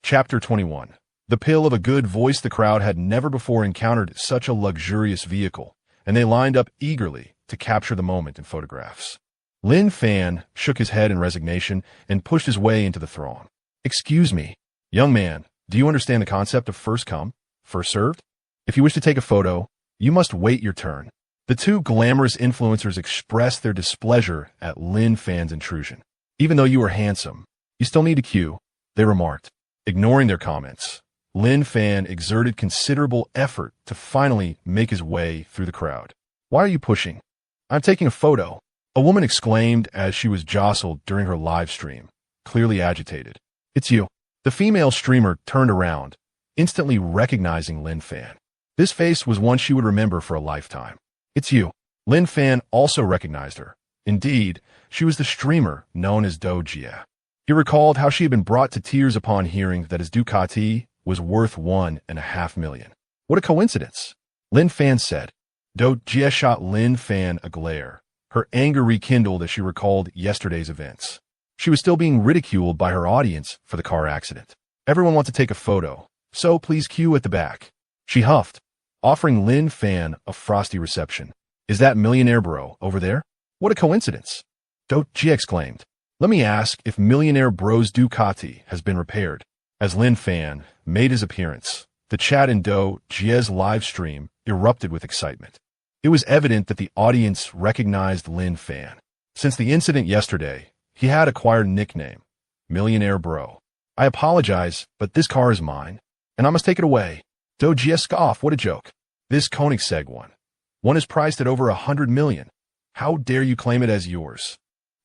Chapter 21. The pill of a good voice. The crowd had never before encountered such a luxurious vehicle, and they lined up eagerly to capture the moment in photographs. Lin Fan shook his head in resignation and pushed his way into the throng. "Excuse me, young man, do you understand the concept of first come, first served? If you wish to take a photo, you must wait your turn." The two glamorous influencers expressed their displeasure at Lin Fan's intrusion. "Even though you are handsome, you still need a queue," they remarked. Ignoring their comments, Lin Fan exerted considerable effort to finally make his way through the crowd. "Why are you pushing? I'm taking a photo," a woman exclaimed as she was jostled during her live stream, clearly agitated. "It's you." The female streamer turned around, instantly recognizing Lin Fan. This face was one she would remember for a lifetime. "It's you." Lin Fan also recognized her. Indeed, she was the streamer known as Do Jie. He recalled how she had been brought to tears upon hearing that his Ducati was worth $1.5 million. "What a coincidence," Lin Fan said. Do Jie shot Lin Fan a glare. Her anger rekindled as she recalled yesterday's events. She was still being ridiculed by her audience for the car accident. "Everyone wants to take a photo, so please queue at the back," she huffed, offering Lin Fan a frosty reception. "Is that Millionaire Bro over there?" "What a coincidence," Do Jie exclaimed. "Let me ask if Millionaire Bro's Ducati has been repaired." As Lin Fan made his appearance, the chat in Do Jie's live stream erupted with excitement. It was evident that the audience recognized Lin Fan. Since the incident yesterday, he had acquired a nickname, Millionaire Bro. "I apologize, but this car is mine, and I must take it away." Do Jie scoffed. "What a joke. This Koenigsegg one is priced at over $100 million. How dare you claim it as yours?"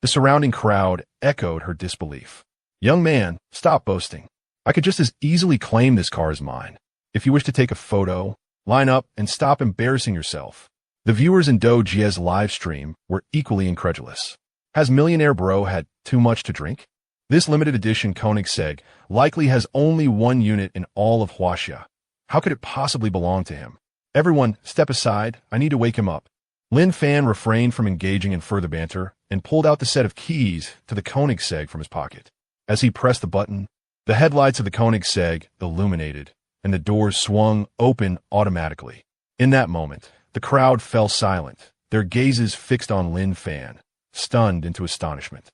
The surrounding crowd echoed her disbelief. "Young man, stop boasting. I could just as easily claim this car as mine. If you wish to take a photo, line up and stop embarrassing yourself." The viewers in Do Jie's live stream were equally incredulous. Has Millionaire Bro had too much to drink? This limited edition Koenigsegg likely has only one unit in all of Huaxia. How could it possibly belong to him? "Everyone, step aside. I need to wake him up." Lin Fan refrained from engaging in further banter and pulled out the set of keys to the Koenigsegg from his pocket. As he pressed the button, the headlights of the Koenigsegg illuminated, and the doors swung open automatically. In that moment, the crowd fell silent, their gazes fixed on Lin Fan, stunned into astonishment.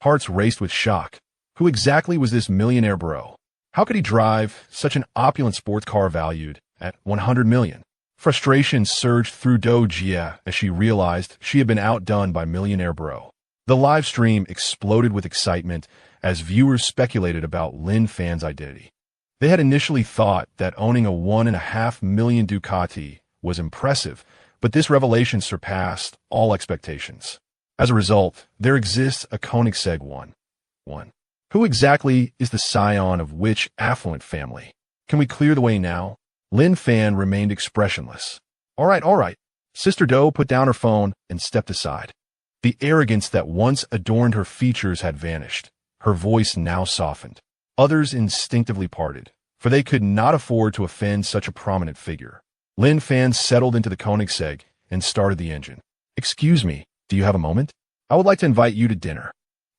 Hearts raced with shock. Who exactly was this Millionaire Bro? How could he drive such an opulent sports car valued at $100 million? Frustration surged through Do Jie as she realized she had been outdone by Millionaire Bro. The live stream exploded with excitement as viewers speculated about Lin Fan's identity. They had initially thought that owning a $1.5 million Ducati was impressive, but this revelation surpassed all expectations. As a result, there exists a Koenigsegg 1. Who exactly is the scion of which affluent family? Can we clear the way now? Lin Fan remained expressionless. All right. Sister Do put down her phone and stepped aside. The arrogance that once adorned her features had vanished. Her voice now softened. Others instinctively parted, for they could not afford to offend such a prominent figure. Lin Fan settled into the Koenigsegg and started the engine. "Excuse me, do you have a moment? I would like to invite you to dinner."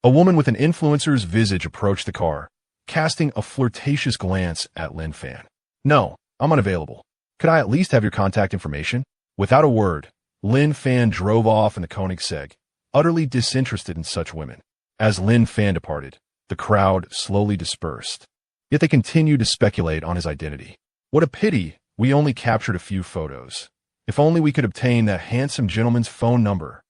A woman with an influencer's visage approached the car, casting a flirtatious glance at Lin Fan. "No, I'm unavailable. Could I at least have your contact information?" Without a word, Lin Fan drove off in the Koenigsegg, utterly disinterested in such women. As Lin Fan departed, the crowd slowly dispersed. Yet they continued to speculate on his identity. "What a pity we only captured a few photos. If only we could obtain that handsome gentleman's phone number."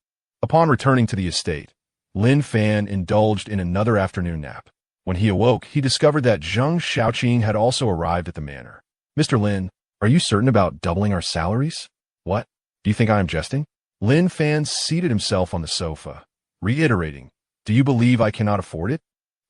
Upon returning to the estate, Lin Fan indulged in another afternoon nap. When he awoke, he discovered that Zheng Xiaoqing had also arrived at the manor. "Mr. Lin, are you certain about doubling our salaries?" "What? Do you think I am jesting?" Lin Fan seated himself on the sofa, reiterating, "Do you believe I cannot afford it?"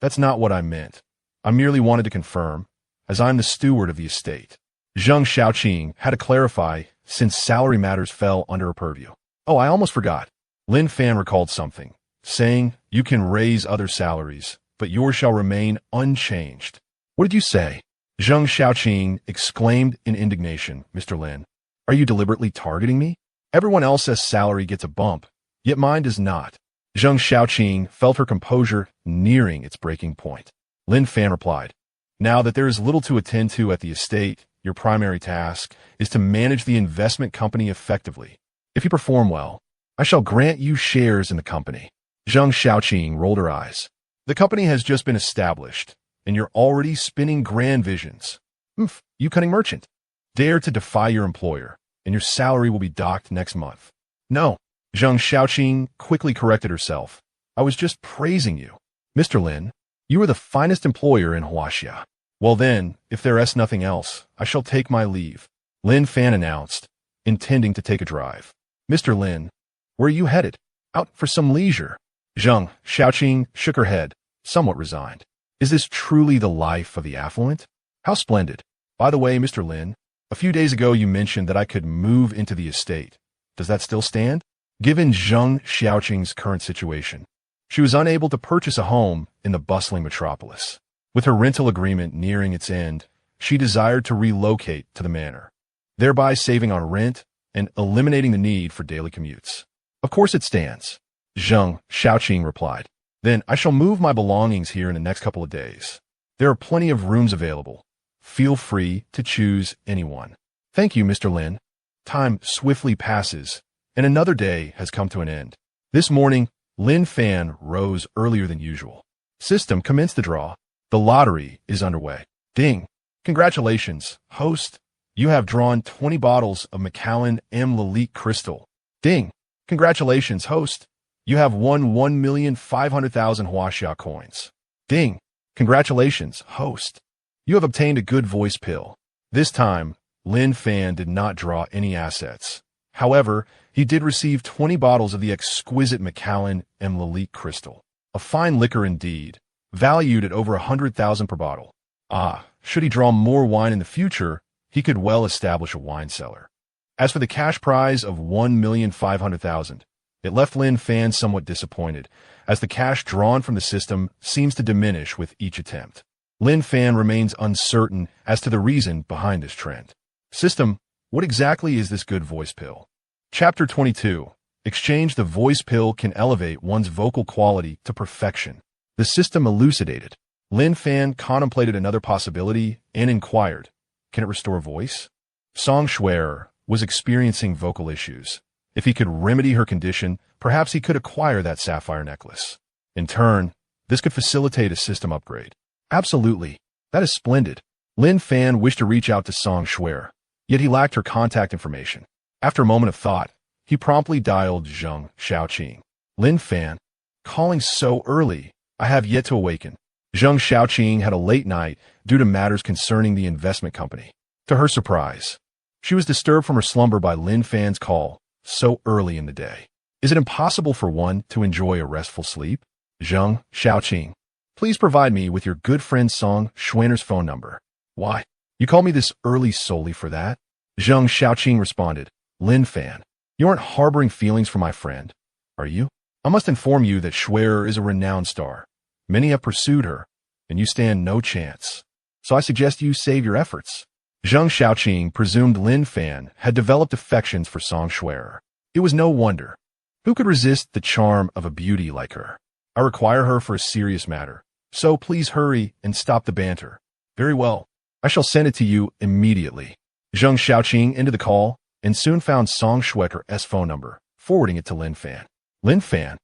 "That's not what I meant. I merely wanted to confirm, as I'm the steward of the estate." Zheng Xiaoqing had to clarify since salary matters fell under her purview. "Oh, I almost forgot." Lin Fan recalled something, saying, "You can raise other salaries, but yours shall remain unchanged." "What did you say?" Zheng Xiaoqing exclaimed in indignation. "Mr. Lin, are you deliberately targeting me? Everyone else's salary gets a bump, yet mine does not." Zheng Xiaoqing felt her composure nearing its breaking point. Lin Fan replied, Now that there is little to attend to at the estate, your primary task is to manage the investment company effectively. If you perform well, I shall grant you shares in the company. Zheng Xiaoqing rolled her eyes. The company has just been established, and you're already spinning grand visions. You cunning merchant. Dare to defy your employer, and your salary will be docked next month. No, Zheng Xiaoqing quickly corrected herself. I was just praising you. Mr. Lin, you are the finest employer in Huaxia. Well then, if there is nothing else, I shall take my leave, Lin Fan announced, intending to take a drive. Mr. Lin, where are you headed? Out for some leisure. Zheng Xiaoqing shook her head, somewhat resigned. Is this truly the life of the affluent? How splendid. By the way, Mr. Lin, a few days ago you mentioned that I could move into the estate. Does that still stand? Given Zheng Xiaoqing's current situation, she was unable to purchase a home in the bustling metropolis. With her rental agreement nearing its end, she desired to relocate to the manor, thereby saving on rent and eliminating the need for daily commutes. Of course it stands, Zheng Xiaoqing replied. Then I shall move my belongings here in the next couple of days. There are plenty of rooms available. Feel free to choose anyone. Thank you, Mr. Lin. Time swiftly passes, and another day has come to an end. This morning, Lin Fan rose earlier than usual. System commenced the draw. The lottery is underway. Ding. Congratulations, host. You have drawn 20 bottles of Macallan M. Lalique Crystal. Ding. Congratulations, host. You have won 1,500,000 Huaxia coins. Ding. Congratulations, host. You have obtained a good voice pill. This time, Lin Fan did not draw any assets. However, he did receive 20 bottles of the exquisite Macallan M. Lalique Crystal. A fine liquor indeed, valued at over 100,000 per bottle. Should he draw more wine in the future, he could well establish a wine cellar. As for the cash prize of 1,500,000, it left Lin Fan somewhat disappointed, as the cash drawn from the system seems to diminish with each attempt. Lin Fan remains uncertain as to the reason behind this trend. System, what exactly is this good voice pill? Chapter 22. Exchange the voice pill can elevate one's vocal quality to perfection. The system elucidated. Lin Fan contemplated another possibility and inquired, can it restore voice? Song Shuer was experiencing vocal issues. If he could remedy her condition, perhaps he could acquire that sapphire necklace. In turn, this could facilitate a system upgrade. Absolutely. That is splendid. Lin Fan wished to reach out to Song Shuer, yet he lacked her contact information. After a moment of thought, he promptly dialed Zheng Xiaoqing. Lin Fan, calling so early, I have yet to awaken. Zheng Xiaoqing had a late night due to matters concerning the investment company. To her surprise, she was disturbed from her slumber by Lin Fan's call so early in the day. Is it impossible for one to enjoy a restful sleep? Zheng Xiaoqing, please provide me with your good friend Song Shuer's phone number. Why? You call me this early solely for that? Zheng Xiaoqing responded. Lin Fan, you aren't harboring feelings for my friend, are you? I must inform you that Shuer is a renowned star. Many have pursued her, and you stand no chance. So I suggest you save your efforts. Zheng Xiaoqing presumed Lin Fan had developed affections for Song Shuer. It was no wonder. Who could resist the charm of a beauty like her? I require her for a serious matter, so please hurry and stop the banter. Very well. I shall send it to you immediately. Zheng Xiaoqing ended the call and soon found Song Shuer's phone number, forwarding it to Lin Fan. Lin Fan,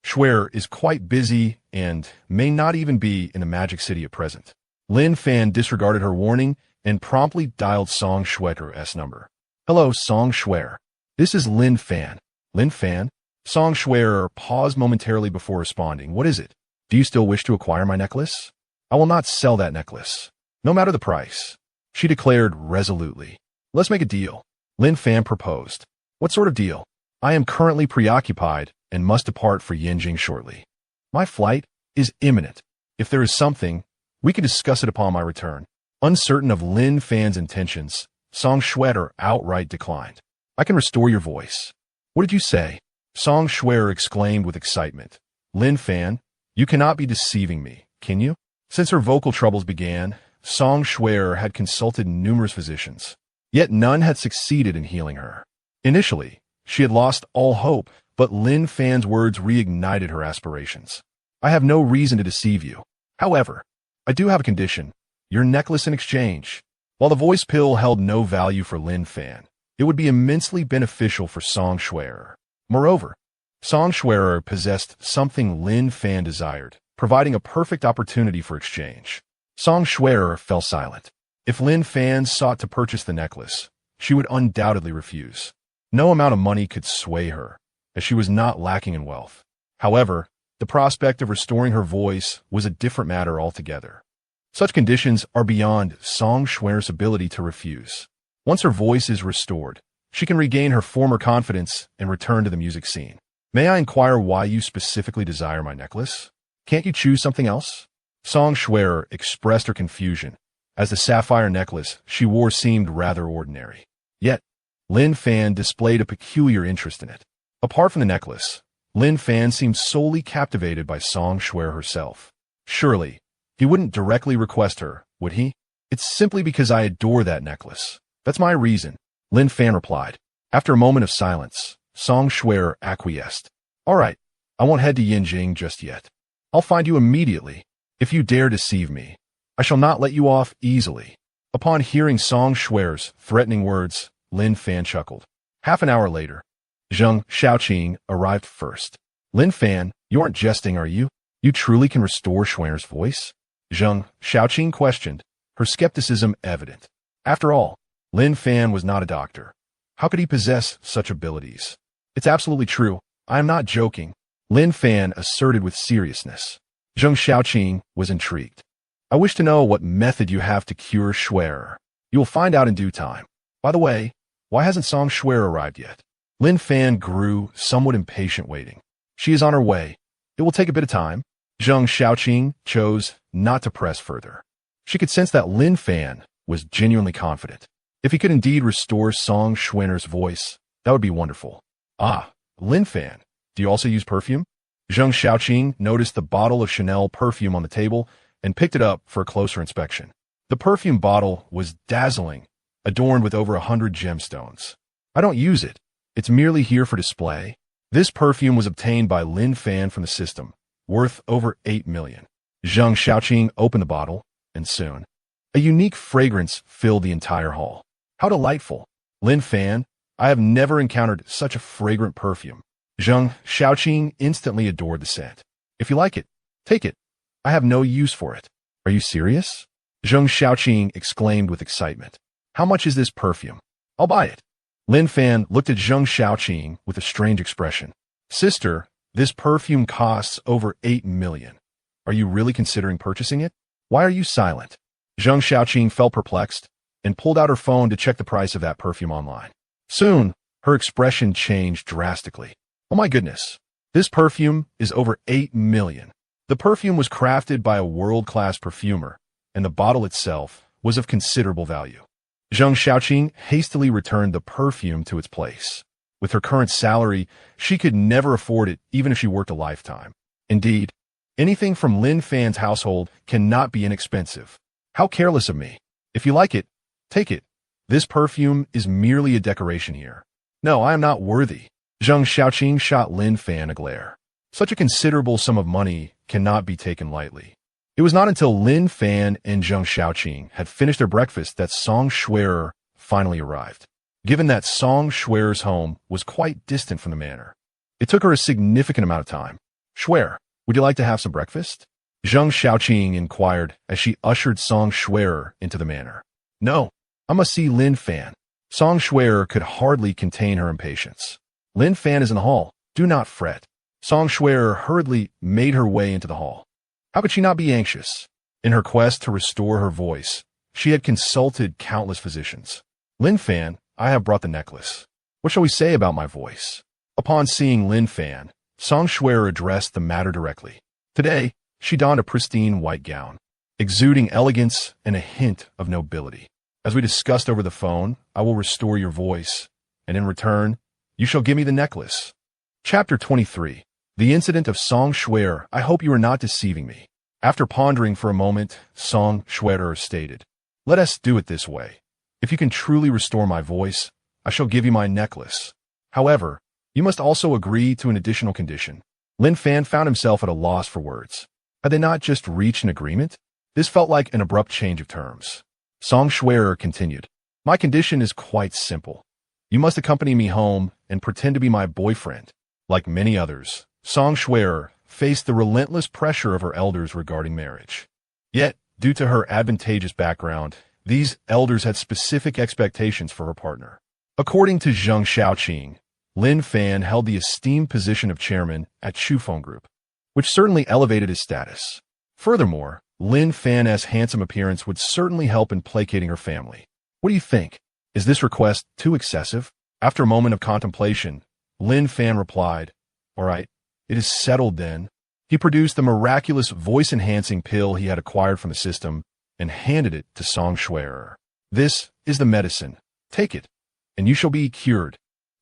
Shuer is quite busy and may not even be in the Magic City at present. Lin Fan disregarded her warning and promptly dialed Song Shuer's number. Hello, Song Shuer. This is Lin Fan. Lin Fan? Song Shuer paused momentarily before responding. What is it? Do you still wish to acquire my necklace? I will not sell that necklace, no matter the price, she declared resolutely. Let's make a deal. Lin Fan proposed. What sort of deal? I am currently preoccupied and must depart for Yanjing shortly. My flight is imminent. If there is something, we can discuss it upon my return. Uncertain of Lin Fan's intentions, Song Shuer outright declined. I can restore your voice. What did you say? Song Shuer exclaimed with excitement. Lin Fan, you cannot be deceiving me, can you? Since her vocal troubles began, Song Shuer had consulted numerous physicians, yet none had succeeded in healing her. Initially, she had lost all hope, but Lin Fan's words reignited her aspirations. I have no reason to deceive you. However, I do have a condition. your necklace in exchange. While the voice pill held no value for Lin Fan, it would be immensely beneficial for Song Schwerer. Moreover, Song Schwerer possessed something Lin Fan desired, providing a perfect opportunity for exchange. Song Schwerer fell silent. If Lin Fan sought to purchase the necklace, she would undoubtedly refuse. No amount of money could sway her, as she was not lacking in wealth. However, the prospect of restoring her voice was a different matter altogether. Such conditions are beyond Song Schwerer's ability to refuse. Once her voice is restored, she can regain her former confidence and return to the music scene. May I inquire why you specifically desire my necklace? Can't you choose something else? Song Schwerer expressed her confusion, as the sapphire necklace she wore seemed rather ordinary. Yet, Lin Fan displayed a peculiar interest in it. Apart from the necklace, Lin Fan seemed solely captivated by Song Schwerer herself. Surely, he wouldn't directly request her, would he? It's simply because I adore that necklace. That's my reason, Lin Fan replied. After a moment of silence, Song Schwerer acquiesced. All right, I won't head to Yinjing just yet. I'll find you immediately. If you dare deceive me, I shall not let you off easily. Upon hearing Song Schwerer's threatening words, Lin Fan chuckled. Half an hour later, Zheng Xiaoqing arrived first. Lin Fan, you aren't jesting, are you? You truly can restore Schwerer's voice? Zheng Xiaoqing questioned, her skepticism evident. After all, Lin Fan was not a doctor. How could he possess such abilities? It's absolutely true. I am not joking, Lin Fan asserted with seriousness. Zheng Xiaoqing was intrigued. I wish to know what method you have to cure Schwerer. You will find out in due time. By the way, why hasn't Song Schwerer arrived yet? Lin Fan grew somewhat impatient waiting. She is on her way. It will take a bit of time. Zheng Xiaoqing chose not to press further. She could sense that Lin Fan was genuinely confident. If he could indeed restore Song Schwerer's voice, that would be wonderful. Ah, Lin Fan, do you also use perfume? Zheng Xiaoqing noticed the bottle of Chanel perfume on the table and picked it up for a closer inspection. The perfume bottle was dazzling, adorned with over 100 gemstones. I don't use it. It's merely here for display. This perfume was obtained by Lin Fan from the system, worth over 8 million. Zheng Xiaoqing opened the bottle, and soon, a unique fragrance filled the entire hall. How delightful! Lin Fan, I have never encountered such a fragrant perfume. Zheng Xiaoqing instantly adored the scent. If you like it, take it. I have no use for it. Are you serious? Zheng Xiaoqing exclaimed with excitement. How much is this perfume? I'll buy it. Lin Fan looked at Zheng Xiaoqing with a strange expression. Sister, this perfume costs over 8 million. Are you really considering purchasing it? Why are you silent? Zheng Xiaoqing felt perplexed and pulled out her phone to check the price of that perfume online. Soon, her expression changed drastically. Oh my goodness, this perfume is over 8 million. The perfume was crafted by a world-class perfumer, and the bottle itself was of considerable value. Zheng Xiaoqing hastily returned the perfume to its place. With her current salary, she could never afford it even if she worked a lifetime. Indeed, anything from Lin Fan's household cannot be inexpensive. How careless of me. If you like it, take it. This perfume is merely a decoration here. No, I am not worthy. Zheng Xiaoqing shot Lin Fan a glare. Such a considerable sum of money cannot be taken lightly. It was not until Lin Fan and Zheng Xiaoqing had finished their breakfast that Song Schwerer finally arrived. Given that Song Schwerer's home was quite distant from the manor, it took her a significant amount of time. Schwerer, would you like to have some breakfast? Zheng Xiaoqing inquired as she ushered Song Schwerer into the manor. No, I must see Lin Fan. Song Schwerer could hardly contain her impatience. Lin Fan is in the hall. Do not fret. Song Schwerer hurriedly made her way into the hall. How could she not be anxious? In her quest to restore her voice, she had consulted countless physicians. Lin Fan, I have brought the necklace. What shall we say about my voice? Upon seeing Lin Fan, Song Schwerer addressed the matter directly. Today, she donned a pristine white gown, exuding elegance and a hint of nobility. As we discussed over the phone, I will restore your voice, and in return, you shall give me the necklace. Chapter 23. The Incident of Song Schwerer. I hope you are not deceiving me. After pondering for a moment, Song Schwerer stated, let us do it this way. If you can truly restore my voice, I shall give you my necklace. However, you must also agree to an additional condition. Lin Fan found himself at a loss for words. Had they not just reached an agreement? This felt like an abrupt change of terms. Song Schwerer continued. My condition is quite simple. You must accompany me home and pretend to be my boyfriend. Like many others, Song Schwerer faced the relentless pressure of her elders regarding marriage. Yet, due to her advantageous background, these elders had specific expectations for her partner. According to Zheng Xiaoqing, Lin Fan held the esteemed position of chairman at Chufeng Group, which certainly elevated his status. Furthermore, Lin Fan's handsome appearance would certainly help in placating her family. What do you think? Is this request too excessive? After a moment of contemplation, Lin Fan replied, All right, it is settled then. He produced the miraculous voice-enhancing pill he had acquired from the system and handed it to Song Schwerer. This is the medicine. Take it, and you shall be cured.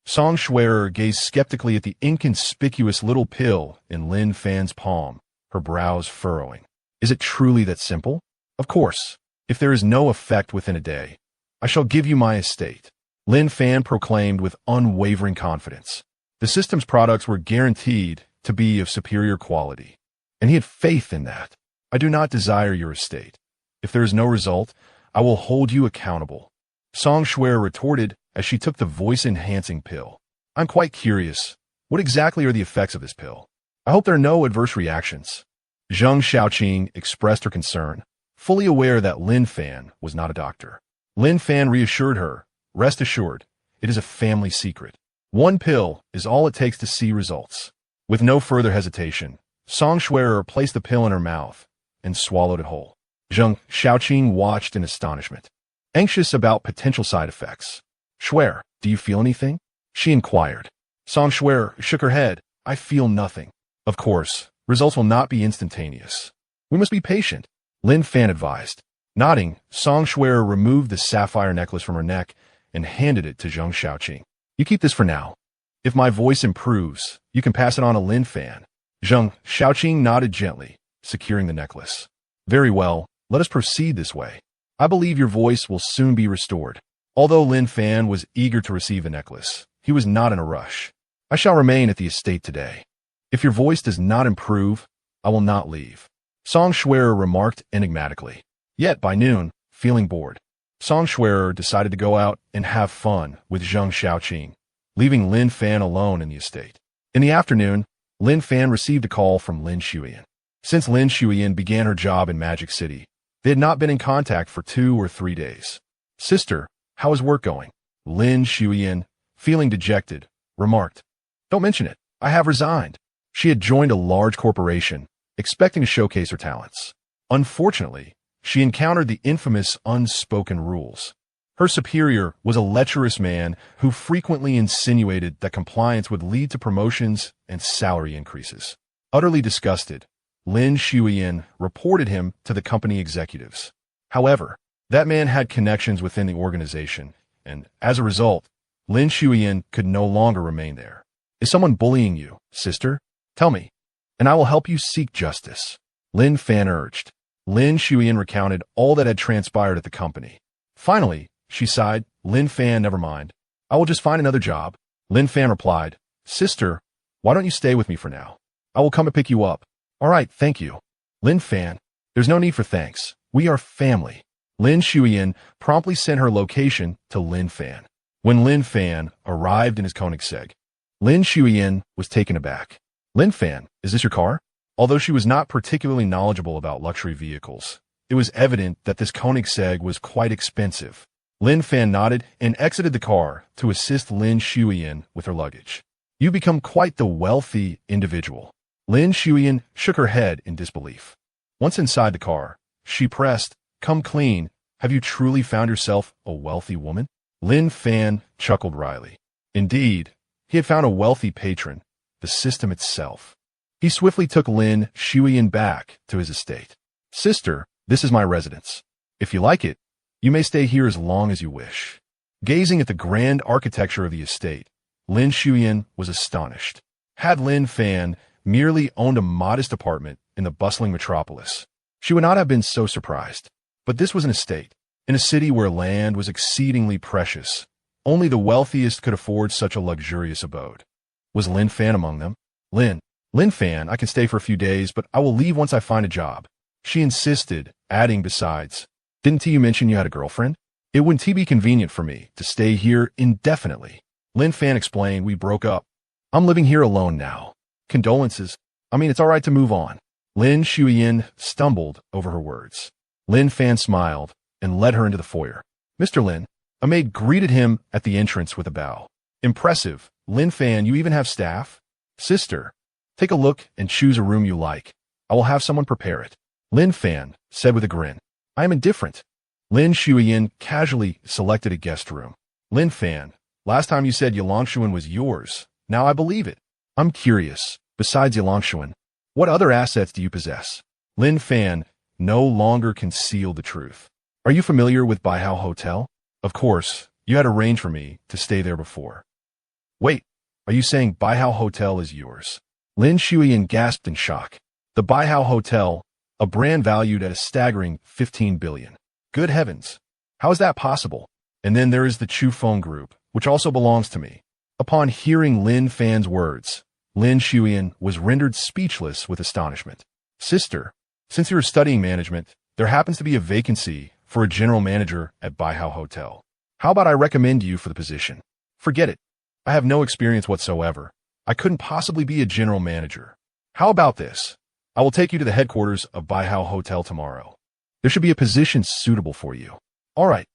Song Schwerer gazed skeptically at the inconspicuous little pill in Lin Fan's palm, her brows furrowing. Is it truly that simple? Of course. If there is no effect within a day, I shall give you my estate. Lin Fan proclaimed with unwavering confidence. The system's products were guaranteed to be of superior quality, and he had faith in that. I do not desire your estate. If there is no result, I will hold you accountable. Song Schwerer retorted as she took the voice-enhancing pill. I'm quite curious. What exactly are the effects of this pill? I hope there are no adverse reactions. Zheng Xiaoqing expressed her concern, fully aware that Lin Fan was not a doctor. Lin Fan reassured her, Rest assured, it is a family secret. One pill is all it takes to see results. With no further hesitation, Song Schwerer placed the pill in her mouth and swallowed it whole. Zheng Xiaoqing watched in astonishment, anxious about potential side effects. Schwerer, do you feel anything? She inquired. Song Schwerer shook her head. I feel nothing. Of course, results will not be instantaneous. We must be patient, Lin Fan advised. Nodding, Song Schwerer removed the sapphire necklace from her neck and handed it to Zheng Xiaoqing. You keep this for now. If my voice improves, you can pass it on to Lin Fan. Zheng Xiaoqing nodded gently, securing the necklace. Very well, let us proceed this way. I believe your voice will soon be restored. Although Lin Fan was eager to receive the necklace, he was not in a rush. I shall remain at the estate today. If your voice does not improve, I will not leave. Song Schwerer remarked enigmatically. Yet by noon, feeling bored, Song Schwerer decided to go out and have fun with Zheng Xiaoqing, leaving Lin Fan alone in the estate. In the afternoon, Lin Fan received a call from Lin Shuyan. Since Lin Shuyan began her job in Magic City, they had not been in contact for 2 or 3 days. Sister, how is work going? Lin Shuyan, feeling dejected, remarked. Don't mention it. I have resigned. She had joined a large corporation, expecting to showcase her talents. Unfortunately, she encountered the infamous unspoken rules. Her superior was a lecherous man who frequently insinuated that compliance would lead to promotions and salary increases. Utterly disgusted, Lin Shuyan reported him to the company executives. However, that man had connections within the organization, and as a result, Lin Shuyan could no longer remain there. Is someone bullying you, sister? Tell me, and I will help you seek justice, Lin Fan urged. Lin Shuyan recounted all that had transpired at the company. Finally, she sighed, Lin Fan, never mind. I will just find another job. Lin Fan replied, Sister, why don't you stay with me for now? I will come and pick you up. All right, thank you. Lin Fan, there's no need for thanks. We are family. Lin Shuyan promptly sent her location to Lin Fan. When Lin Fan arrived in his Koenigsegg, Lin Shuyan was taken aback. Lin Fan, is this your car? Although she was not particularly knowledgeable about luxury vehicles, it was evident that this Koenigsegg was quite expensive. Lin Fan nodded and exited the car to assist Lin Shuyan with her luggage. You become quite the wealthy individual. Lin Shuyan shook her head in disbelief. Once inside the car, she pressed, Come clean. Have you truly found yourself a wealthy woman? Lin Fan chuckled wryly. Indeed, he had found a wealthy patron, the system itself. He swiftly took Lin Shuyan back to his estate. Sister, this is my residence. If you like it, you may stay here as long as you wish. Gazing at the grand architecture of the estate, Lin Shuyan was astonished. Had Lin Fan merely owned a modest apartment in the bustling metropolis, she would not have been so surprised. But this was an estate, in a city where land was exceedingly precious. Only the wealthiest could afford such a luxurious abode. Was Lin Fan among them? Lin Fan, I can stay for a few days, but I will leave once I find a job, she insisted adding besides, didn't you mention you had a girlfriend? It wouldn't be convenient for me to stay here indefinitely. Lin Fan explained we broke up. I'm living here alone now. Condolences. I mean, it's all right to move on. Lin Shuyin stumbled over her words. Lin Fan smiled and led her into the foyer. Mr. Lin, a maid greeted him at the entrance with a bow. Impressive. Lin Fan, you even have staff? Sister, take a look and choose a room you like. I will have someone prepare it. Lin Fan said with a grin. I am indifferent. Lin Shuyin casually selected a guest room. Lin Fan, last time you said Yalangshuan was yours. Now I believe it. I'm curious, besides Yalangshuan, what other assets do you possess? Lin Fan no longer concealed the truth. Are you familiar with Baihao Hotel? Of course, you had arranged for me to stay there before. Wait, are you saying Baihao Hotel is yours? Lin Shuyin gasped in shock. The Baihao Hotel, a brand valued at a staggering 15 billion. Good heavens, how is that possible? And then there is the Chu Feng Group, which also belongs to me. Upon hearing Lin Fan's words, Lin Shuyin was rendered speechless with astonishment. Sister, since you are studying management, there happens to be a vacancy for a general manager at Baihao Hotel. How about I recommend you for the position? Forget it. I have no experience whatsoever. I couldn't possibly be a general manager. How about this? I will take you to the headquarters of Baihao Hotel tomorrow. There should be a position suitable for you. All right.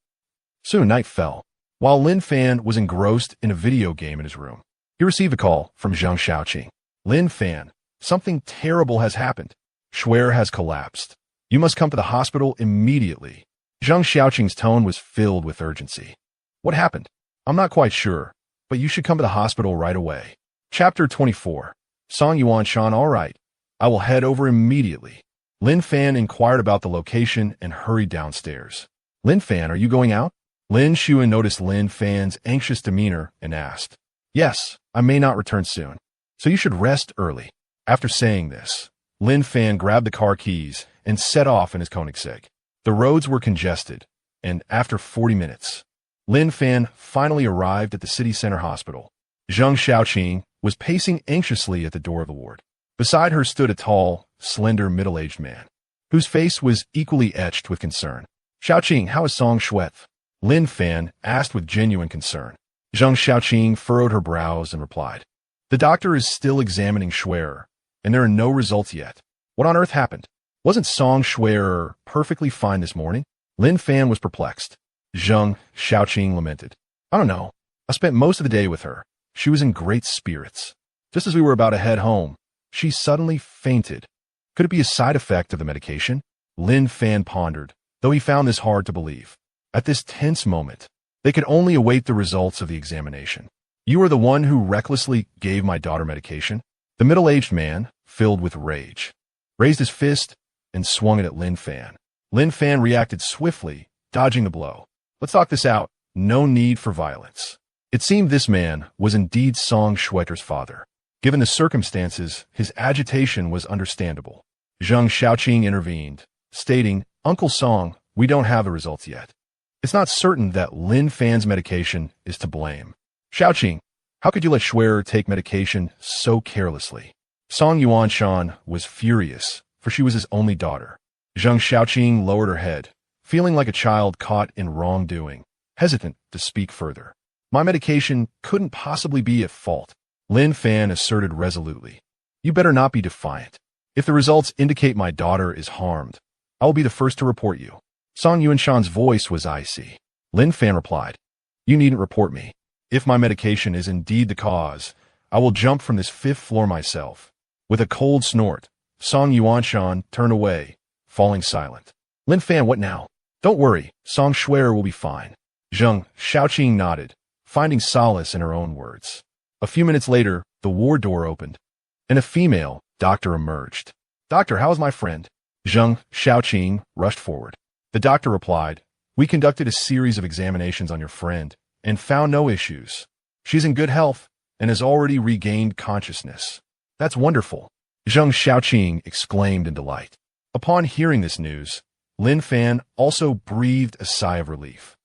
Soon night fell. While Lin Fan was engrossed in a video game in his room, he received a call from Zhang Xiaoqing. Lin Fan, something terrible has happened. Shuer has collapsed. You must come to the hospital immediately. Zhang Xiaoqing's tone was filled with urgency. What happened? I'm not quite sure, but you should come to the hospital right away. Chapter 24. Song Yuanshan, all right. I will head over immediately. Lin Fan inquired about the location and hurried downstairs. Lin Fan, are you going out? Lin Shuyin noticed Lin Fan's anxious demeanor and asked. Yes, I may not return soon, so you should rest early. After saying this, Lin Fan grabbed the car keys and set off in his Koenigsegg. The roads were congested, and after 40 minutes, Lin Fan finally arrived at the city center hospital. Zhang Xiaoqing was pacing anxiously at the door of the ward. Beside her stood a tall, slender, middle-aged man, whose face was equally etched with concern. Xiaoqing, how is Song Shuet? Lin Fan asked with genuine concern. Zhang Xiaoqing furrowed her brows and replied, the doctor is still examining Shuer, and there are no results yet. What on earth happened? Wasn't Song Shuer perfectly fine this morning? Lin Fan was perplexed. Zhang Xiaoqing lamented. I don't know. I spent most of the day with her. She was in great spirits. Just as we were about to head home, she suddenly fainted. Could it be a side effect of the medication? Lin Fan pondered, though he found this hard to believe. At this tense moment, they could only await the results of the examination. You are the one who recklessly gave my daughter medication? The middle-aged man, filled with rage, raised his fist and swung it at Lin Fan. Lin Fan reacted swiftly, dodging the blow. Let's talk this out. No need for violence. It seemed this man was indeed Song Shueter's father. Given the circumstances, his agitation was understandable. Zhang Xiaoqing intervened, stating, Uncle Song, we don't have the results yet. It's not certain that Lin Fan's medication is to blame. Xiaoqing, how could you let Shuer take medication so carelessly? Song Yuanshan was furious, for she was his only daughter. Zhang Xiaoqing lowered her head, feeling like a child caught in wrongdoing, hesitant to speak further. My medication couldn't possibly be at fault, Lin Fan asserted resolutely. You better not be defiant. If the results indicate my daughter is harmed, I will be the first to report you. Song Yuanshan's voice was icy. Lin Fan replied, you needn't report me. If my medication is indeed the cause, I will jump from this 5th floor myself. With a cold snort, Song Yuanshan turned away, falling silent. Lin Fan, what now? Don't worry, Song Shuer will be fine. Zhang Xiaoqing nodded, finding solace in her own words. A few minutes later, the ward door opened, and a female doctor emerged. Doctor, how is my friend? Zhang Xiaoqing rushed forward. The doctor replied, we conducted a series of examinations on your friend and found no issues. She's in good health and has already regained consciousness. That's wonderful, Zhang Xiaoqing exclaimed in delight. Upon hearing this news, Lin Fan also breathed a sigh of relief.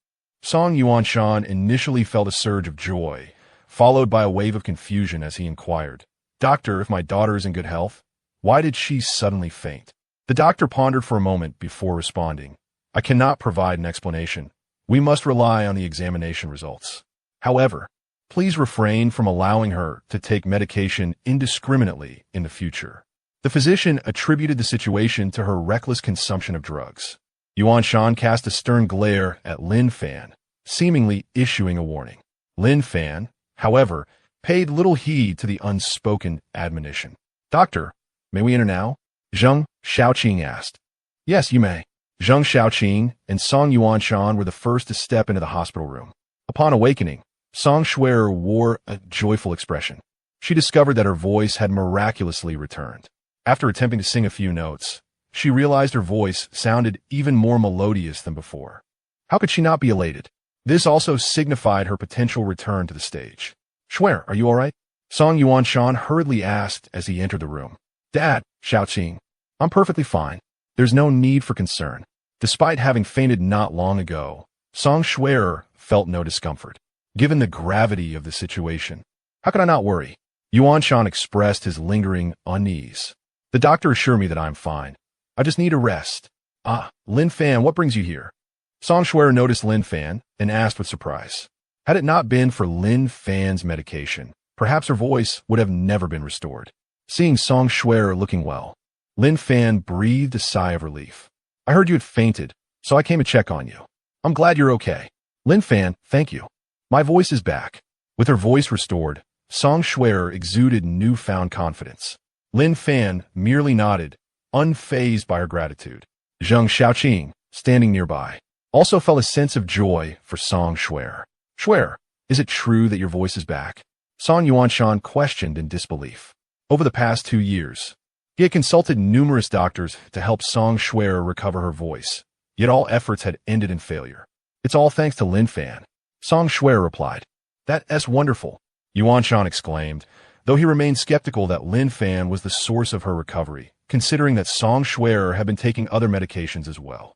Song Yuanshan initially felt a surge of joy, followed by a wave of confusion as he inquired, Doctor, if my daughter is in good health, why did she suddenly faint? The The doctor pondered for a moment before responding. I cannot provide an explanation. We must rely on the examination results. However, please refrain from allowing her to take medication indiscriminately in the future. The physician attributed the situation to her reckless consumption of drugs. Yuan Shan cast a stern glare at Lin Fan, seemingly issuing a warning. Lin Fan, however, paid little heed to the unspoken admonition. Doctor, may we enter now? Zheng Xiaoqing asked. Yes, you may. Zheng Xiaoqing and Song Yuanshan were the first to step into the hospital room. Upon awakening, Song Shuer wore a joyful expression. She discovered that her voice had miraculously returned. After attempting to sing a few notes, she realized her voice sounded even more melodious than before. How could she not be elated? This also signified her potential return to the stage. Shuer, are you all right? Song Yuanshan hurriedly asked as he entered the room. Dad, Xiaoqing, I'm perfectly fine. There's no need for concern. Despite having fainted not long ago, Song Shuer felt no discomfort. Given the gravity of the situation, how could I not worry? Yuan Shan expressed his lingering unease. The doctor assured me that I'm fine. I just need a rest. Ah, Lin Fan, what brings you here? Song Shuer noticed Lin Fan and asked with surprise. Had it not been for Lin Fan's medication, perhaps her voice would have never been restored. Seeing Song Shuer looking well, Lin Fan breathed a sigh of relief. I heard you had fainted, so I came to check on you. I'm glad you're okay. Lin Fan, thank you. My voice is back. With her voice restored, Song Shuer exuded newfound confidence. Lin Fan merely nodded, unfazed by her gratitude. Zheng Xiaoqing, standing nearby, also felt a sense of joy for Song Shuer. Shuer, is it true that your voice is back? Song Yuanshan questioned in disbelief. Over the past 2 years, he had consulted numerous doctors to help Song Shuer recover her voice, yet all efforts had ended in failure. It's all thanks to Lin Fan. Song Shuer replied. That's wonderful, Yuan Shan exclaimed, though he remained skeptical that Lin Fan was the source of her recovery, considering that Song Shuer had been taking other medications as well.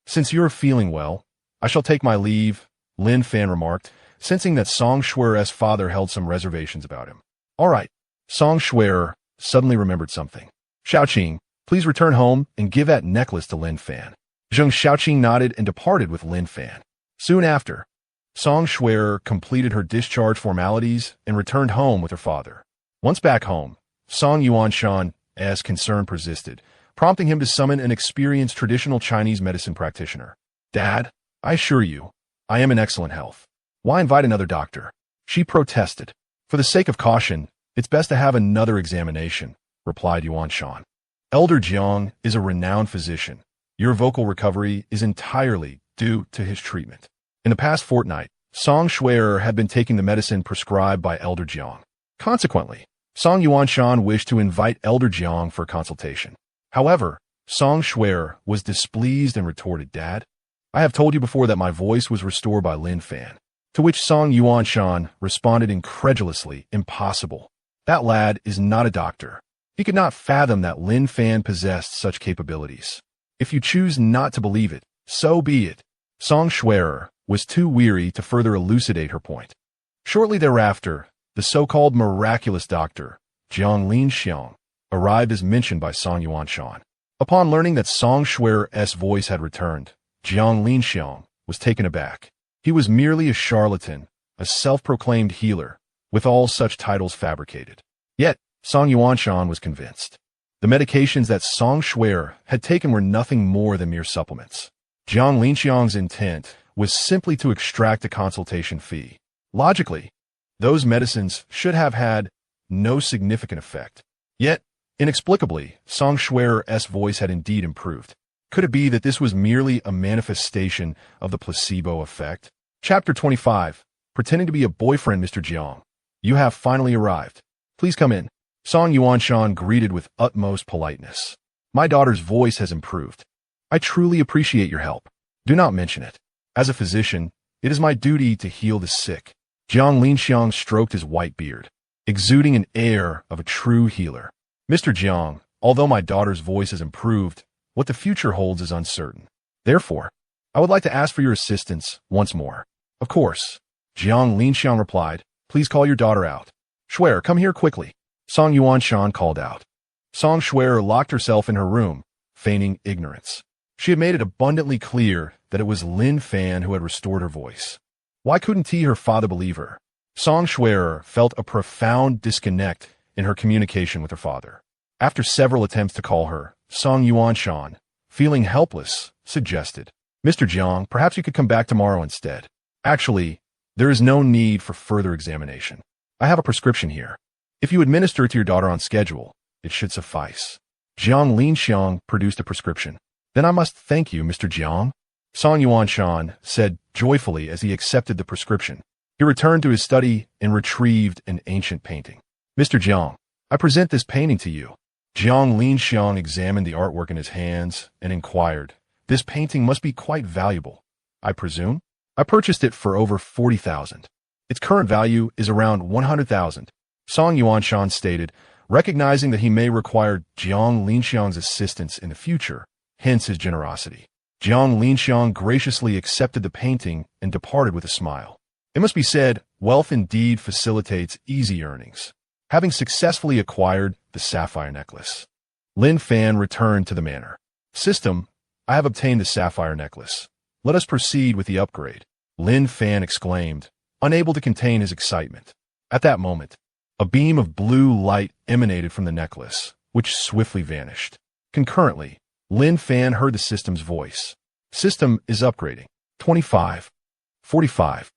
Since you're feeling well, I shall take my leave, Lin Fan remarked, sensing that Song Shuer's father held some reservations about him. All right. Song Shuer suddenly remembered something. Xiaoqing, please return home and give that necklace to Lin Fan. Zheng Xiaoqing nodded and departed with Lin Fan. Soon after, Song Shuer completed her discharge formalities and returned home with her father. Once back home, Song Yuanshan, as concern persisted, prompting him to summon an experienced traditional Chinese medicine practitioner. Dad, I assure you, I am in excellent health. Why invite another doctor? She protested. For the sake of caution, it's best to have another examination, replied Yuan Shan. Elder Jiang is a renowned physician. Your vocal recovery is entirely due to his treatment. In the past fortnight, Song Shuer had been taking the medicine prescribed by Elder Jiang. Consequently, Song Yuanshan wished to invite Elder Jiang for consultation. However, Song Shuer was displeased and retorted, Dad, I have told you before that my voice was restored by Lin Fan. To which Song Yuanshan responded incredulously, impossible. That lad is not a doctor. He could not fathom that Lin Fan possessed such capabilities. If you choose not to believe it, so be it. Song Shuer was too weary to further elucidate her point. Shortly thereafter, the so-called miraculous doctor, Jiang Linxiang, arrived as mentioned by Song Yuanshan. Upon learning that Song Shuer's voice had returned, Jiang Linxiang was taken aback. He was merely a charlatan, a self-proclaimed healer, with all such titles fabricated. Yet, Song Yuanshan was convinced. The medications that Song Shuer had taken were nothing more than mere supplements. Jiang Linxiang's intent was simply to extract a consultation fee. Logically, those medicines should have had no significant effect. Yet, inexplicably, Song Shuer's voice had indeed improved. Could it be that this was merely a manifestation of the placebo effect? Chapter 25. Pretending to be a boyfriend, Mr. Jiang. You have finally arrived. Please come in. Song Yuanshan greeted with utmost politeness. My daughter's voice has improved. I truly appreciate your help. Do not mention it. As a physician, it is my duty to heal the sick. Jiang Linxiang stroked his white beard, exuding an air of a true healer. Mr. Jiang, although my daughter's voice has improved, what the future holds is uncertain. Therefore, I would like to ask for your assistance once more. Of course, Jiang Linxiang replied, please call your daughter out. Shuer, come here quickly. Song Yuanshan called out. Song Shuer locked herself in her room, feigning ignorance. She had made it abundantly clear that it was Lin Fan who had restored her voice. Why couldn't her father believe her? Song Schwerer felt a profound disconnect in her communication with her father. After several attempts to call her, Song Yuanshan, feeling helpless, suggested, "Mr. Jiang, perhaps you could come back tomorrow instead. Actually, there is no need for further examination. I have a prescription here. If you administer it to your daughter on schedule, it should suffice." Jiang Linxiang produced a prescription. "Then I must thank you, Mr. Jiang," Song Yuanshan said joyfully as he accepted the prescription. He returned to his study and retrieved an ancient painting. "Mr. Jiang, I present this painting to you." Jiang Linxiang examined the artwork in his hands and inquired, "This painting must be quite valuable, I presume?" "I purchased it for over 40,000. Its current value is around 100,000, Song Yuanshan stated, recognizing that he may require Jiang Linxiang's assistance in the future, hence his generosity. Jiang Linxiang graciously accepted the painting and departed with a smile. It must be said, wealth indeed facilitates easy earnings. Having successfully acquired the sapphire necklace, Lin Fan returned to the manor. "System, I have obtained the sapphire necklace. Let us proceed with the upgrade," Lin Fan exclaimed, unable to contain his excitement. At that moment, a beam of blue light emanated from the necklace, which swiftly vanished. Concurrently, Lin Fan heard the system's voice. "System is upgrading. 25, 45,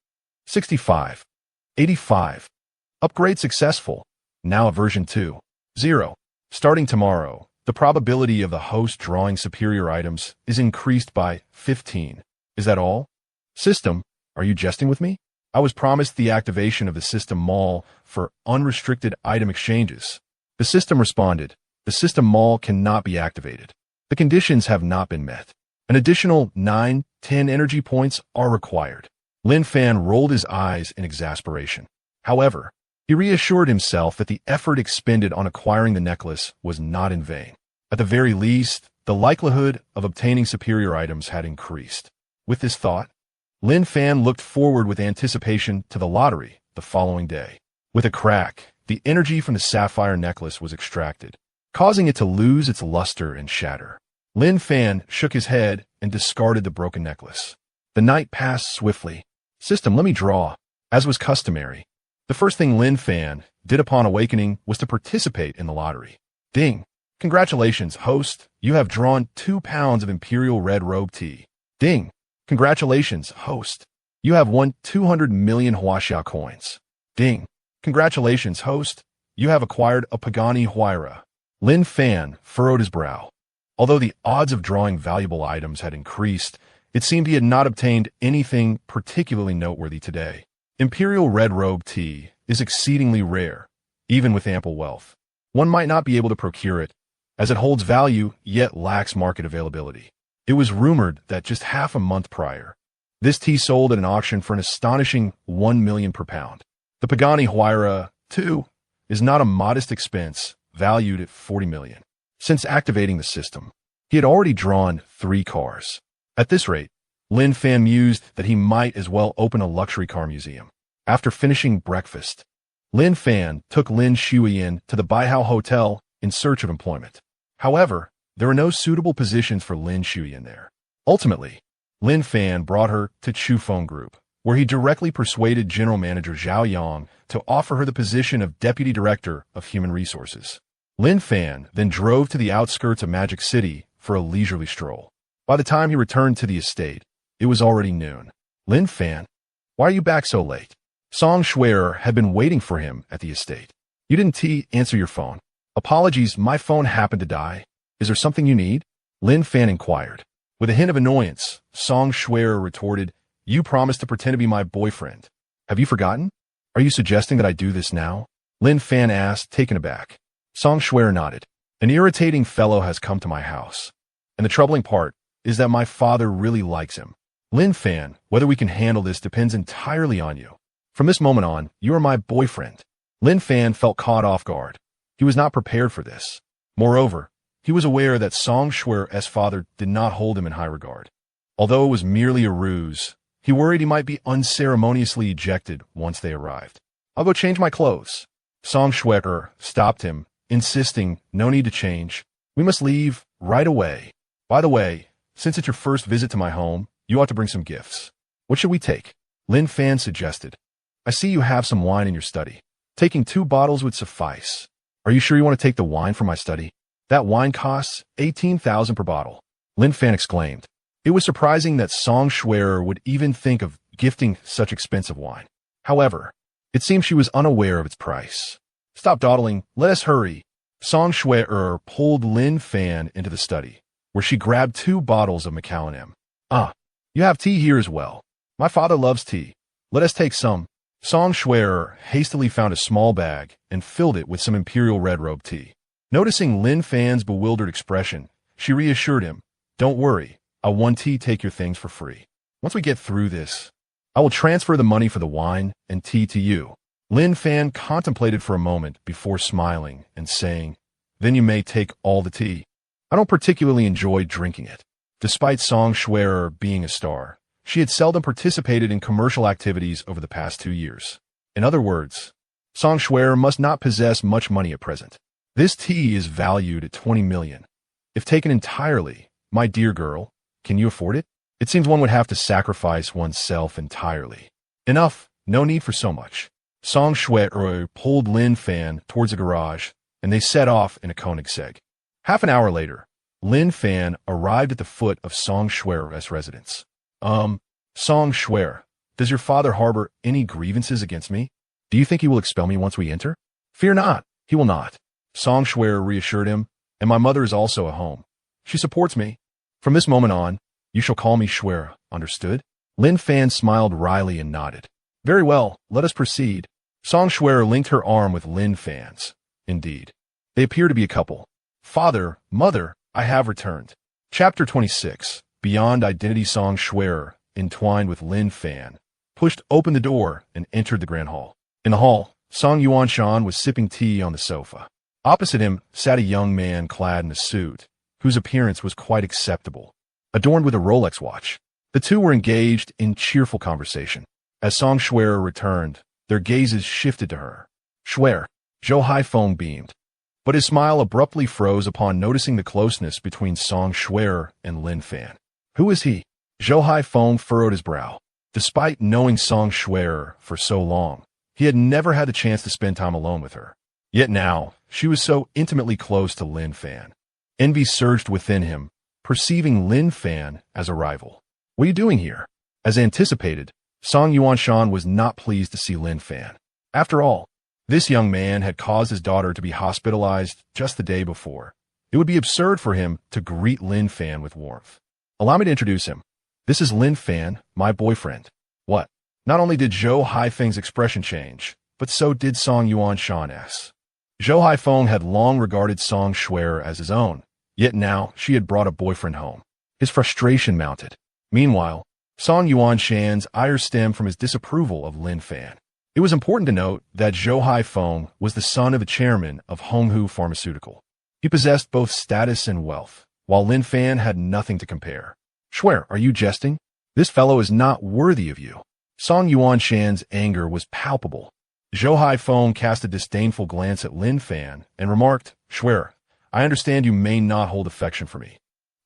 65, 85. Upgrade successful. Now at version 2.0. Starting tomorrow, the probability of the host drawing superior items is increased by 15. Is that all? System, are you jesting with me? I was promised the activation of the system mall for unrestricted item exchanges." The system responded, "The system mall cannot be activated. The conditions have not been met. An additional 9-10 energy points are required." Lin Fan rolled his eyes in exasperation. However, he reassured himself that the effort expended on acquiring the necklace was not in vain. At the very least, the likelihood of obtaining superior items had increased. With this thought, Lin Fan looked forward with anticipation to the lottery the following day. With a crack, the energy from the sapphire necklace was extracted, causing it to lose its luster and shatter. Lin Fan shook his head and discarded the broken necklace. The night passed swiftly. "System, let me draw." As was customary, the first thing Lin Fan did upon awakening was to participate in the lottery. Ding! "Congratulations, host. You have drawn 2 pounds of Imperial Red Robe tea." Ding! "Congratulations, host. You have won 200 million Huaxia coins." Ding! "Congratulations, host. You have acquired a Pagani Huayra." Lin Fan furrowed his brow. Although the odds of drawing valuable items had increased, it seemed he had not obtained anything particularly noteworthy today. Imperial Red Robe tea is exceedingly rare, even with ample wealth. One might not be able to procure it, as it holds value yet lacks market availability. It was rumored that just half a month prior, this tea sold at an auction for an astonishing 1 million per pound. The Pagani Huayra, too, is not a modest expense, valued at 40 million. Since activating the system, he had already drawn 3 cars. At this rate, Lin Fan mused that he might as well open a luxury car museum. After finishing breakfast, Lin Fan took Lin Shuyan to the Baihao Hotel in search of employment. However, there were no suitable positions for Lin Shuyan there. Ultimately, Lin Fan brought her to Chufeng Group, where he directly persuaded General Manager Zhao Yang to offer her the position of Deputy Director of Human Resources. Lin Fan then drove to the outskirts of Magic City for a leisurely stroll. By the time he returned to the estate, it was already noon. "Lin Fan, why are you back so late?" Song Schwerer had been waiting for him at the estate. "You didn't answer your phone." "Apologies, my phone happened to die. Is there something you need?" Lin Fan inquired. With a hint of annoyance, Song Schwerer retorted, "You promised to pretend to be my boyfriend. Have you forgotten? Are you suggesting that I do this now?" Lin Fan asked, taken aback. Song Schwerer nodded. "An irritating fellow has come to my house. And the troubling part is that my father really likes him. Lin Fan, whether we can handle this depends entirely on you. From this moment on, you are my boyfriend." Lin Fan felt caught off guard. He was not prepared for this. Moreover, he was aware that Song Schwerer's father did not hold him in high regard. Although it was merely a ruse, he worried he might be unceremoniously ejected once they arrived. "I'll go change my clothes." Song Schwerer stopped him, insisting, "No need to change. We must leave right away." By the way, since it's your first visit to my home, you ought to bring some gifts. What should we take? Lin Fan suggested. I see you have some wine in your study. Taking 2 bottles would suffice. Are you sure you want to take the wine from my study? That wine costs 18,000 per bottle. Lin Fan exclaimed. It was surprising that Song Schwerer would even think of gifting such expensive wine. However, it seemed she was unaware of its price. Stop dawdling, let us hurry. Song Schwerer pulled Lin Fan into the study, where she grabbed 2 bottles of Macallan M. Ah, you have tea here as well. My father loves tea. Let us take some. Song Schwerer hastily found a small bag and filled it with some Imperial Red Robe tea. Noticing Lin Fan's bewildered expression, she reassured him, Don't worry, I'll 1T take your things for free. Once we get through this, I will transfer the money for the wine and tea to you. Lin Fan contemplated for a moment before smiling and saying, Then you may take all the tea. I don't particularly enjoy drinking it. Despite Song Schwerer being a star, she had seldom participated in commercial activities over the past 2 years. In other words, Song Schwerer must not possess much money at present. This tea is valued at 20 million. If taken entirely, my dear girl, can you afford it? It seems one would have to sacrifice oneself entirely. Enough, no need for so much. Song Schwerer pulled Lin Fan towards the garage, and they set off in a Koenigsegg. Half an hour later, Lin Fan arrived at the foot of Song Schwerer's residence. Song Schwerer, does your father harbor any grievances against me? Do you think he will expel me once we enter? Fear not, he will not. Song Schwerer reassured him, and my mother is also at home. She supports me. From this moment on, you shall call me Schwerer, understood? Lin Fan smiled wryly and nodded. Very well, let us proceed. Song Schwerer linked her arm with Lin Fan's. Indeed, they appear to be a couple. Father, mother, I have returned. Chapter 26. Beyond Identity. Song Schwerer, entwined with Lin Fan, pushed open the door and entered the grand hall. In the hall, Song Yuanshan was sipping tea on the sofa. Opposite him sat a young man clad in a suit, whose appearance was quite acceptable, adorned with a Rolex watch. The two were engaged in cheerful conversation. As Song Schwerer returned, their gazes shifted to her. Schwerer, Zhou Haifeng beamed, but his smile abruptly froze upon noticing the closeness between Song Schwerer and Lin Fan. Who is he? Zhou Haifeng furrowed his brow. Despite knowing Song Schwerer for so long, he had never had the chance to spend time alone with her. Yet now, she was so intimately close to Lin Fan. Envy surged within him, perceiving Lin Fan as a rival. What are you doing here? As anticipated, Song Yuanshan was not pleased to see Lin Fan. After all, this young man had caused his daughter to be hospitalized just the day before. It would be absurd for him to greet Lin Fan with warmth. Allow me to introduce him. This is Lin Fan, my boyfriend. What? Not only did Zhou Haifeng's expression change, but so did Song Yuanshan's. Zhou Haifeng had long regarded Song Schwerer as his own, yet now she had brought a boyfriend home. His frustration mounted. Meanwhile, Song Yuanshan's ire stemmed from his disapproval of Lin Fan. It was important to note that Zhou Haifeng was the son of a chairman of Honghu Pharmaceutical. He possessed both status and wealth, while Lin Fan had nothing to compare. Schwerer, are you jesting? This fellow is not worthy of you. Song Yuanshan's anger was palpable. Zhou Haifeng cast a disdainful glance at Lin Fan and remarked, Schwerer, I understand you may not hold affection for me,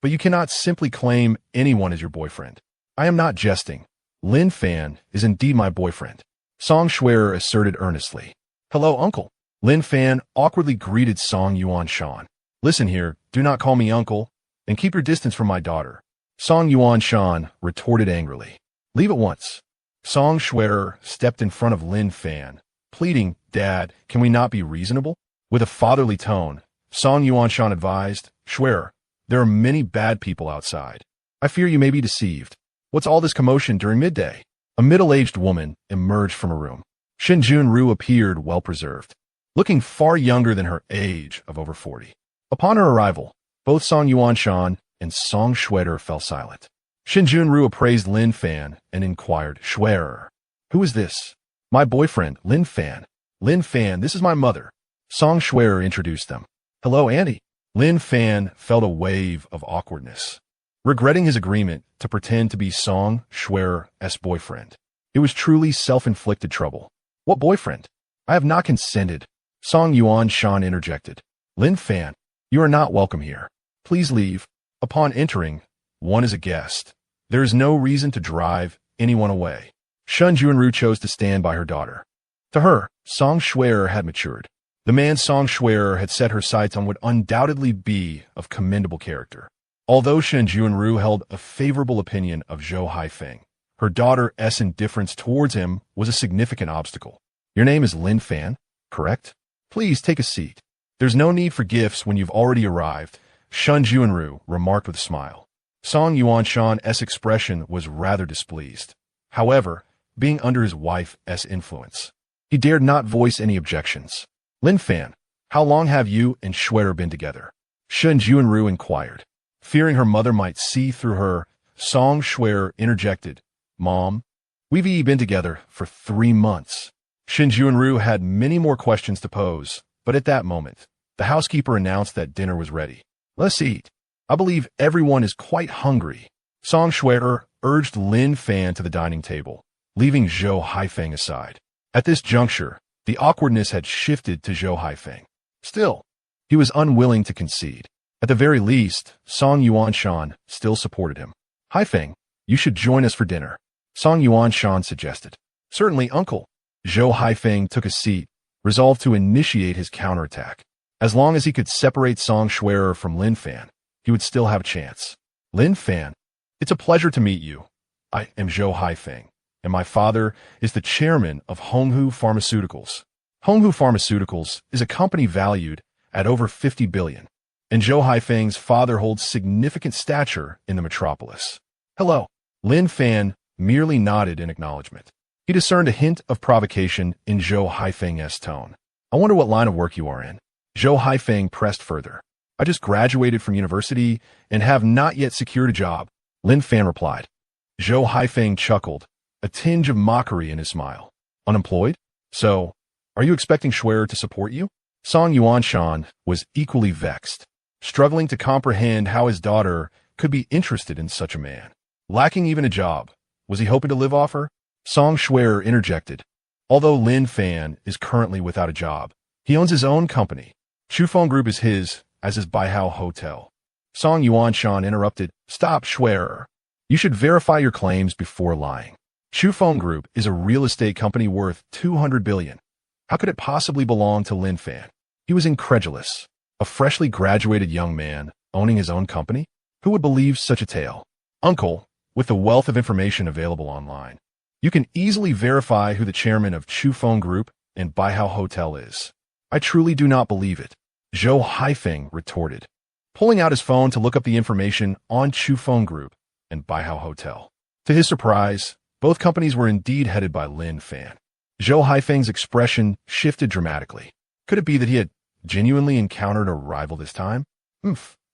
but you cannot simply claim anyone as your boyfriend. I am not jesting. Lin Fan is indeed my boyfriend. Song Schwerer asserted earnestly. Hello, uncle. Lin Fan awkwardly greeted Song Yuanshan. Listen here, do not call me uncle, and keep your distance from my daughter. Song Yuanshan retorted angrily. Leave at once. Song Schwerer stepped in front of Lin Fan, pleading, Dad, can we not be reasonable? With a fatherly tone, Song Yuanshan advised, Schwerer, there are many bad people outside. I fear you may be deceived. What's all this commotion during midday? A middle-aged woman emerged from a room. Shin Junru appeared well-preserved, looking far younger than her age of over 40. Upon her arrival, both Song Yuanshan and Song Schwerer fell silent. Shin Junru appraised Lin Fan and inquired, Schwerer, who is this? My boyfriend, Lin Fan. Lin Fan, this is my mother. Song Schwerer introduced them. Hello, Auntie. Lin Fan felt a wave of awkwardness, regretting his agreement to pretend to be Song Schwerer's boyfriend. It was truly self-inflicted trouble. What boyfriend? I have not consented. Song Yuanshan interjected. Lin Fan, you are not welcome here. Please leave. Upon entering, one is a guest. There is no reason to drive anyone away. Shun Junru chose to stand by her daughter. To her, Song Shui'er had matured. The man Song Shui'er had set her sights on would undoubtedly be of commendable character. Although Shen Junru held a favorable opinion of Zhou Haifeng, her daughter's indifference towards him was a significant obstacle. Your name is Lin Fan, correct? Please take a seat. There's no need for gifts when you've already arrived, Shun Junru remarked with a smile. Song Yuanshan's expression was rather displeased. However, being under his wife's influence, he dared not voice any objections. Lin Fan, how long have you and Shui'er been together? Shun Junru inquired. Fearing her mother might see through her, Song Shui'er interjected, Mom, we've been together for 3 months. Shin Junru had many more questions to pose, but at that moment, the housekeeper announced that dinner was ready. Let's eat. I believe everyone is quite hungry. Song Shui'er urged Lin Fan to the dining table, leaving Zhou Haifeng aside. At this juncture, the awkwardness had shifted to Zhou Haifeng. Still, he was unwilling to concede. At the very least, Song Yuanshan still supported him. Haifeng, you should join us for dinner, Song Yuanshan suggested. Certainly, uncle. Zhou Haifeng took a seat, resolved to initiate his counterattack. As long as he could separate Song Shui'er from Lin Fan, he would still have a chance. Lin Fan, it's a pleasure to meet you. I am Zhou Haifeng, and my father is the chairman of Honghu Pharmaceuticals. Honghu Pharmaceuticals is a company valued at over 50 billion, and Zhou Haifeng's father holds significant stature in the metropolis. Hello. Lin Fan merely nodded in acknowledgement. He discerned a hint of provocation in Zhou Haifeng's tone. I wonder what line of work you are in. Zhou Haifeng pressed further. I just graduated from university and have not yet secured a job, Lin Fan replied. Zhou Haifeng chuckled, a tinge of mockery in his smile. Unemployed? So, are you expecting Shui'er to support you? Song Yuanshan was equally vexed, struggling to comprehend how his daughter could be interested in such a man. Lacking even a job, was he hoping to live off her? Song Shui'er interjected. Although Lin Fan is currently without a job, he owns his own company. Chufeng Group is his, as is Baihao Hotel. Song Yuanshan interrupted. Stop, Shui'er. You should verify your claims before lying. Chufeng Group is a real estate company worth 200 billion. How could it possibly belong to Lin Fan? He was incredulous. A freshly graduated young man owning his own company? Who would believe such a tale? Uncle, with the wealth of information available online, you can easily verify who the chairman of Chufeng Group and Baihao Hotel is. I truly do not believe it, Zhou Haifeng retorted, pulling out his phone to look up the information on Chufeng Group and Baihao Hotel. To his surprise, both companies were indeed headed by Lin Fan. Zhou Haifeng's expression shifted dramatically. Could it be that he had genuinely encountered a rival this time?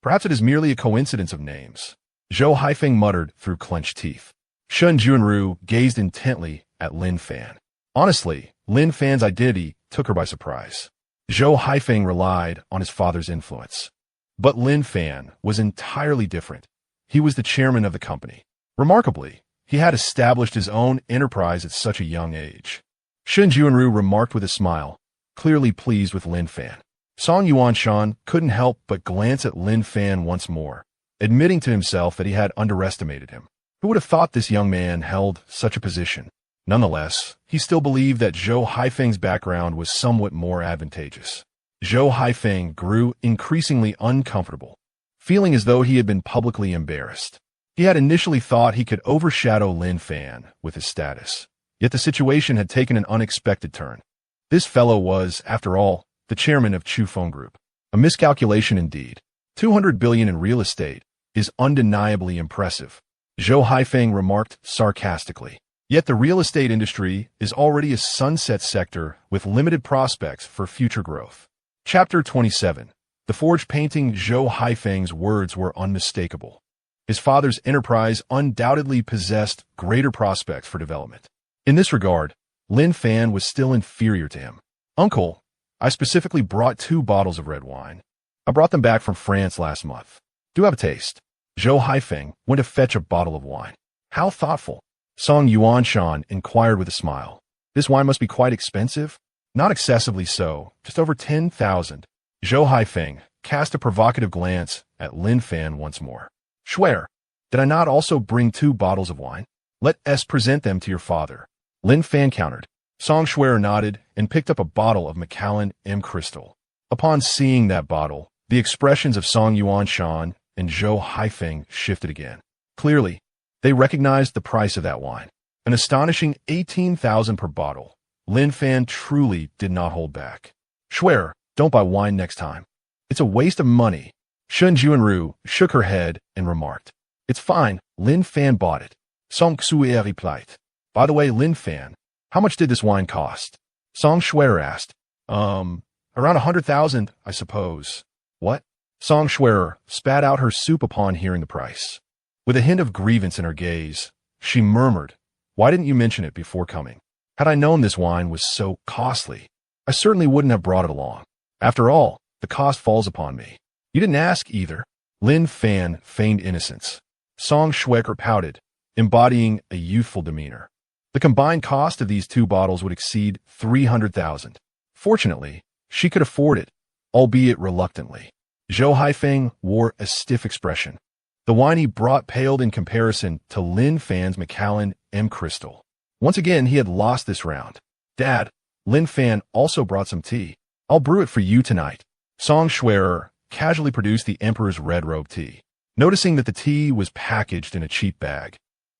Perhaps it is merely a coincidence of names. Zhou Haifeng muttered through clenched teeth. Shun Junru gazed intently at Lin Fan. Honestly, Lin Fan's identity took her by surprise. Zhou Haifeng relied on his father's influence. But Lin Fan was entirely different. He was the chairman of the company. Remarkably, he had established his own enterprise at such a young age. Shun Junru remarked with a smile, clearly pleased with Lin Fan. Song Yuanshan couldn't help but glance at Lin Fan once more, admitting to himself that he had underestimated him. Who would have thought this young man held such a position? Nonetheless, he still believed that Zhou Haifeng's background was somewhat more advantageous. Zhou Haifeng grew increasingly uncomfortable, feeling as though he had been publicly embarrassed. He had initially thought he could overshadow Lin Fan with his status, yet the situation had taken an unexpected turn. This fellow was, after all, the chairman of Chufeng Group. A miscalculation indeed. 200 billion in real estate is undeniably impressive, Zhou Haifeng remarked sarcastically. Yet the real estate industry is already a sunset sector with limited prospects for future growth. Chapter 27. The forged painting. Zhou Haifeng's words were unmistakable. His father's enterprise undoubtedly possessed greater prospects for development. In this regard, Lin Fan was still inferior to him. Uncle, I specifically brought 2 bottles of red wine. I brought them back from France last month. Do have a taste. Zhou Haifeng went to fetch a bottle of wine. How thoughtful. Song Yuanshan inquired with a smile. This wine must be quite expensive? Not excessively so, just over 10,000. Zhou Haifeng cast a provocative glance at Lin Fan once more. Swear, did I not also bring 2 bottles of wine? Let us present them to your father. Lin Fan countered. Song Schwerer nodded and picked up a bottle of Macallan M. Crystal. Upon seeing that bottle, the expressions of Song Yuanshan and Zhou Haifeng shifted again. Clearly, they recognized the price of that wine. An astonishing 18,000 per bottle. Lin Fan truly did not hold back. Schwerer, don't buy wine next time. It's a waste of money. Shun Juanru shook her head and remarked. It's fine, Lin Fan bought it. Song Xue replied. By the way, Lin Fan, how much did this wine cost? Song Schwerer asked. Around 100,000, I suppose. What? Song Schwerer spat out her soup upon hearing the price. With a hint of grievance in her gaze, she murmured, why didn't you mention it before coming? Had I known this wine was so costly, I certainly wouldn't have brought it along. After all, the cost falls upon me. You didn't ask either. Lin Fan feigned innocence. Song Schwerer pouted, embodying a youthful demeanor. The combined cost of these 2 bottles would exceed 300,000. Fortunately, she could afford it, albeit reluctantly. Zhou Haifeng wore a stiff expression. The wine he brought paled in comparison to Lin Fan's Macallan M. Crystal. Once again, he had lost this round. Dad, Lin Fan also brought some tea. I'll brew it for you tonight. Song Schwerer casually produced the Emperor's red robe tea. Noticing that the tea was packaged in a cheap bag,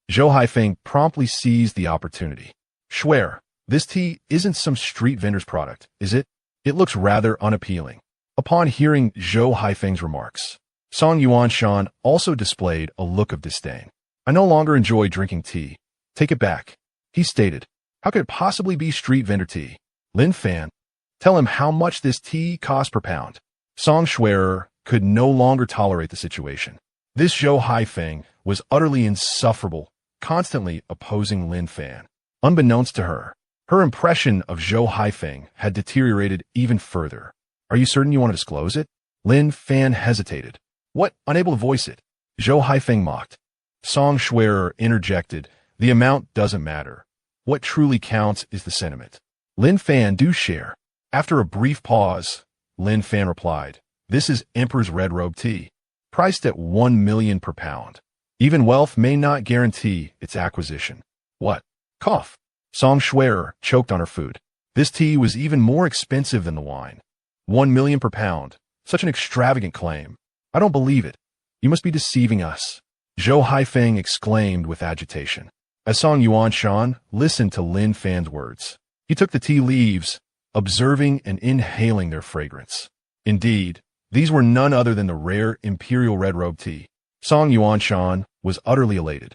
Zhou Haifeng promptly seized the opportunity. Schwerer, this tea isn't some street vendor's product, is it? It looks rather unappealing. Upon hearing Zhou Haifeng's remarks, Song Yuanshan also displayed a look of disdain. I no longer enjoy drinking tea. Take it back, he stated. How could it possibly be street vendor tea? Lin Fan, tell him how much this tea costs per pound. Song Schwerer could no longer tolerate the situation. This Zhou Haifeng was utterly insufferable, constantly opposing Lin Fan. Unbeknownst to her, her impression of Zhou Haifeng had deteriorated even further. Are you certain you want to disclose it? Lin Fan hesitated. What? Unable to voice it. Zhou Haifeng mocked. Song Schwerer interjected. The amount doesn't matter. What truly counts is the sentiment. Lin Fan, do share. After a brief pause, Lin Fan replied, this is Emperor's red robe tea, priced at 1 million per pound. Even wealth may not guarantee its acquisition. What? Cough. Song Schwerer choked on her food. This tea was even more expensive than the wine. 1 million per pound. Such an extravagant claim. I don't believe it. You must be deceiving us. Zhou Haifeng exclaimed with agitation. As Song Yuanshan listened to Lin Fan's words, he took the tea leaves, observing and inhaling their fragrance. Indeed, these were none other than the rare imperial red robe tea. Song Yuanshan was utterly elated.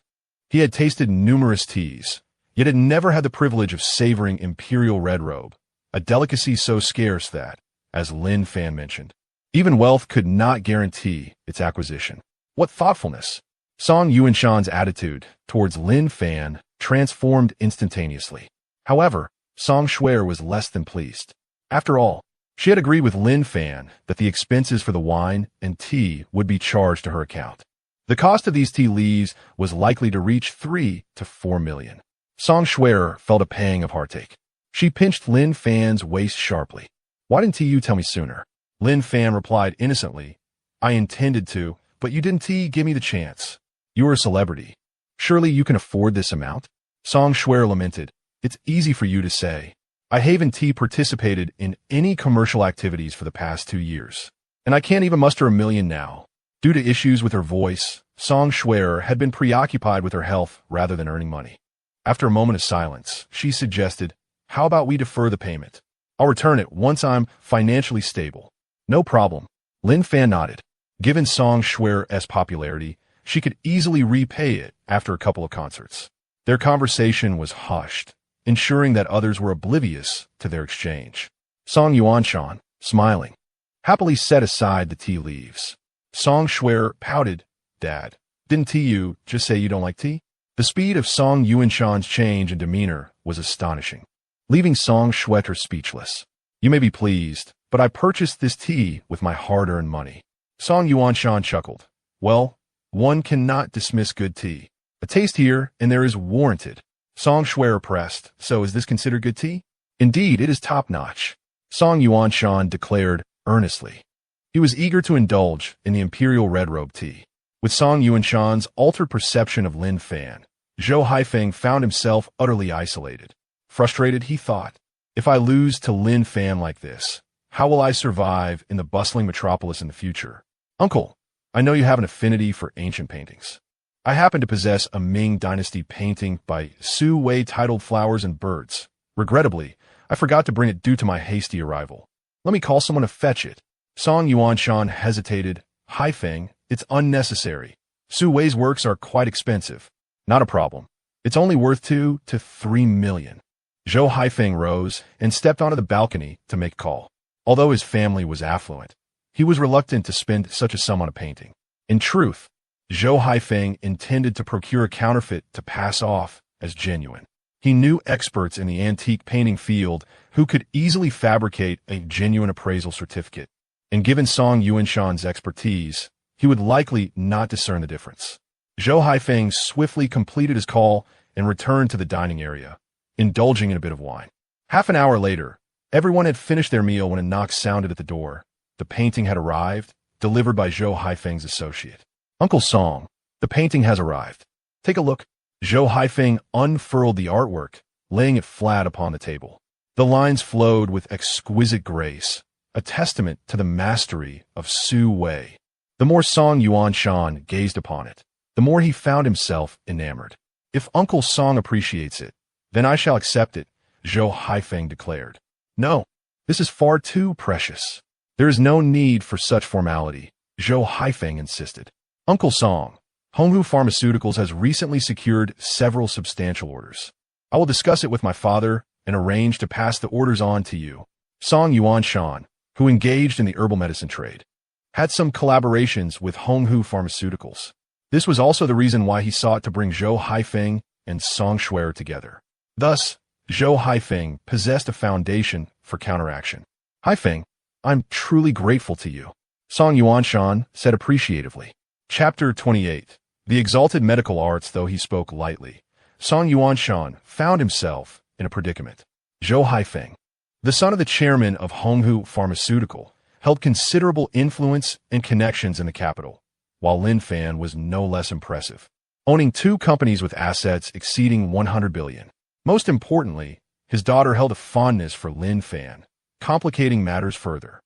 He had tasted numerous teas, yet had never had the privilege of savoring imperial red robe, a delicacy so scarce that, as Lin Fan mentioned, even wealth could not guarantee its acquisition. What thoughtfulness! Song Yuanshan's attitude towards Lin Fan transformed instantaneously. However, Song Schwerer was less than pleased. After all, she had agreed with Lin Fan that the expenses for the wine and tea would be charged to her account. The cost of these tea leaves was likely to reach 3 to 4 million. Song Schwerer felt a pang of heartache. She pinched Lin Fan's waist sharply. Why didn't you tell me sooner? Lin Fan replied innocently, I intended to, but you didn't give me the chance. You are a celebrity. Surely you can afford this amount? Song Schwerer lamented. It's easy for you to say. I haven't participated in any commercial activities for the past 2 years, and I can't even muster 1 million now. Due to issues with her voice, Song Schwerer had been preoccupied with her health rather than earning money. After a moment of silence, she suggested, how about we defer the payment? I'll return it once I'm financially stable. No problem. Lin Fan nodded. Given Song Schwerer's popularity, she could easily repay it after a couple of concerts. Their conversation was hushed, ensuring that others were oblivious to their exchange. Song Yuanshan, smiling, happily set aside the tea leaves. Song Schwerer pouted, Dad, didn't you just say you don't like tea? The speed of Song Yuanshan's change in demeanor was astonishing, leaving Song Schwerer speechless. You may be pleased, but I purchased this tea with my hard-earned money. Song Yuanshan chuckled. Well, one cannot dismiss good tea. A taste here and there is warranted. Song Schwerer pressed, so is this considered good tea? Indeed, it is top-notch. Song Yuanshan declared earnestly. He was eager to indulge in the imperial red robe tea. With Song Yuanshan's altered perception of Lin Fan, Zhou Haifeng found himself utterly isolated. Frustrated, he thought, if I lose to Lin Fan like this, how will I survive in the bustling metropolis in the future? Uncle, I know you have an affinity for ancient paintings. I happen to possess a Ming Dynasty painting by Su Wei titled Flowers and Birds. Regrettably, I forgot to bring it due to my hasty arrival. Let me call someone to fetch it. Song Yuanshan hesitated. Haifeng, it's unnecessary. Su Wei's works are quite expensive. Not a problem. It's only worth 2 to 3 million. Zhou Haifeng rose and stepped onto the balcony to make a call. Although his family was affluent, he was reluctant to spend such a sum on a painting. In truth, Zhou Haifeng intended to procure a counterfeit to pass off as genuine. He knew experts in the antique painting field who could easily fabricate a genuine appraisal certificate. And given Song Yuanshan's expertise, he would likely not discern the difference. Zhou Haifeng swiftly completed his call and returned to the dining area, indulging in a bit of wine. Half an hour later, everyone had finished their meal when a knock sounded at the door. The painting had arrived, delivered by Zhou Haifeng's associate. Uncle Song, the painting has arrived. Take a look. Zhou Haifeng unfurled the artwork, laying it flat upon the table. The lines flowed with exquisite grace, a testament to the mastery of Su Wei. The more Song Yuanshan gazed upon it, the more he found himself enamored. If Uncle Song appreciates it, then I shall accept it, Zhou Haifeng declared. No, this is far too precious. There is no need for such formality, Zhou Haifeng insisted. Uncle Song, Honghu Pharmaceuticals has recently secured several substantial orders. I will discuss it with my father and arrange to pass the orders on to you. Song Yuanshan, who engaged in the herbal medicine trade, had some collaborations with Honghu Pharmaceuticals. This was also the reason why he sought to bring Zhou Haifeng and Song Shuer together. Thus, Zhou Haifeng possessed a foundation for counteraction. Haifeng, I'm truly grateful to you, Song Yuanshan said appreciatively. Chapter 28. The exalted medical arts. Though he spoke lightly, Song Yuanshan found himself in a predicament. Zhou Haifeng, the son of the chairman of Honghu Pharmaceutical, held considerable influence and connections in the capital, while Lin Fan was no less impressive, owning 2 companies with assets exceeding 100 billion. Most importantly, his daughter held a fondness for Lin Fan, complicating matters further.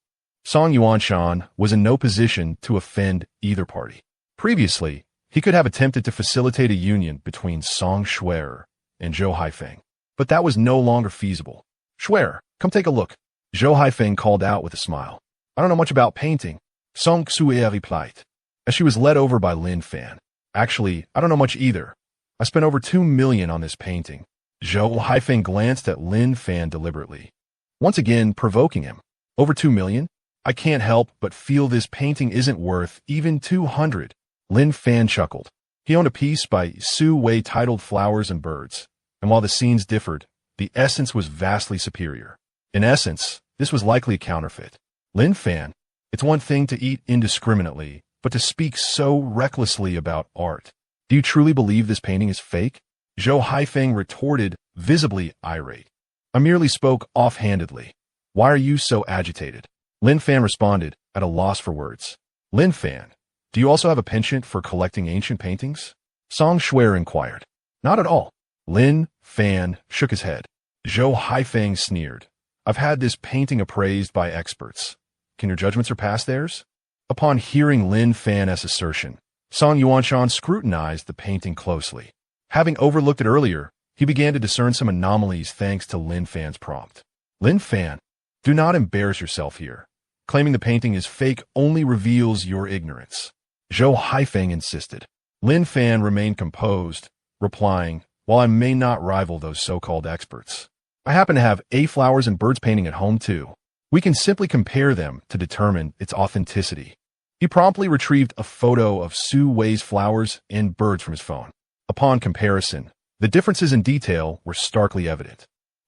Song Yuanshan was in no position to offend either party. Previously, he could have attempted to facilitate a union between Song Shuer and Zhou Haifeng, but that was no longer feasible. Shuer, come take a look, Zhou Haifeng called out with a smile. I don't know much about painting, Song Shuer replied, as she was led over by Lin Fan. Actually, I don't know much either. I spent over 2 million on this painting. Zhou Haifeng glanced at Lin Fan deliberately, once again provoking him. Over 2 million? I can't help but feel this painting isn't worth even 200. Lin Fan chuckled. He owned a piece by Su Wei titled Flowers and Birds, and while the scenes differed, the essence was vastly superior. In essence, this was likely a counterfeit. Lin Fan, it's one thing to eat indiscriminately, but to speak so recklessly about art. Do you truly believe this painting is fake? Zhou Haifeng retorted, visibly irate. I merely spoke offhandedly. Why are you so agitated? Lin Fan responded, at a loss for words. Lin Fan, do you also have a penchant for collecting ancient paintings? Song Shuer inquired. Not at all. Lin Fan shook his head. Zhou Haifeng sneered. I've had this painting appraised by experts. Can your judgment surpass theirs? Upon hearing Lin Fan's assertion, Song Yuanshan scrutinized the painting closely. Having overlooked it earlier, he began to discern some anomalies thanks to Lin Fan's prompt. Lin Fan, do not embarrass yourself here. Claiming the painting is fake only reveals your ignorance. Zhou Haifeng insisted. Lin Fan remained composed, replying, while I may not rival those so-called experts, I happen to have a flowers and birds painting at home too. We can simply compare them to determine its authenticity. He promptly retrieved a photo of Su Wei's flowers and birds from his phone. Upon comparison, the differences in detail were starkly evident.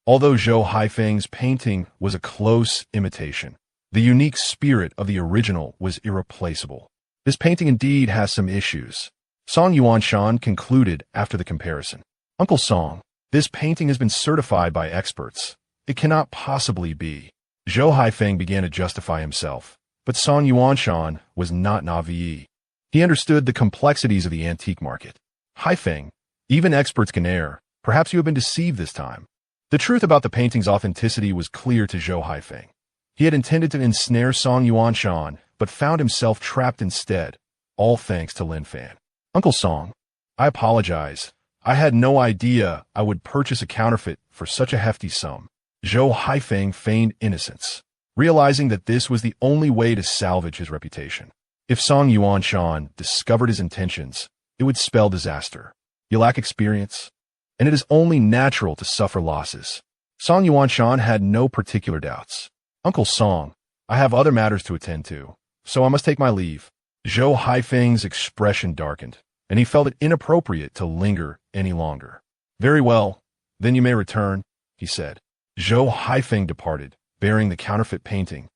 Although Zhou Haifeng's painting was a close imitation, the unique spirit of the original was irreplaceable. This painting indeed has some issues, Song Yuanshan concluded after the comparison. Uncle Song, this painting has been certified by experts. It cannot possibly be. Zhou Haifeng began to justify himself, but Song Yuanshan was not naive. He understood the complexities of the antique market. Haifeng, even experts can err. Perhaps you have been deceived this time. The truth about the painting's authenticity was clear to Zhou Haifeng. He had intended to ensnare Song Yuanshan, but found himself trapped instead, all thanks to Lin Fan. Uncle Song, I apologize. I had no idea I would purchase a counterfeit for such a hefty sum. Zhou Haifeng feigned innocence, realizing that this was the only way to salvage his reputation. If Song Yuanshan discovered his intentions, it would spell disaster. You lack experience, and it is only natural to suffer losses. Song Yuanshan had no particular doubts. Uncle Song, I have other matters to attend to, so I must take my leave. Zhou Haifeng's expression darkened, and he felt it inappropriate to linger any longer. Very well, then you may return, he said. Zhou Haifeng departed, bearing the counterfeit painting,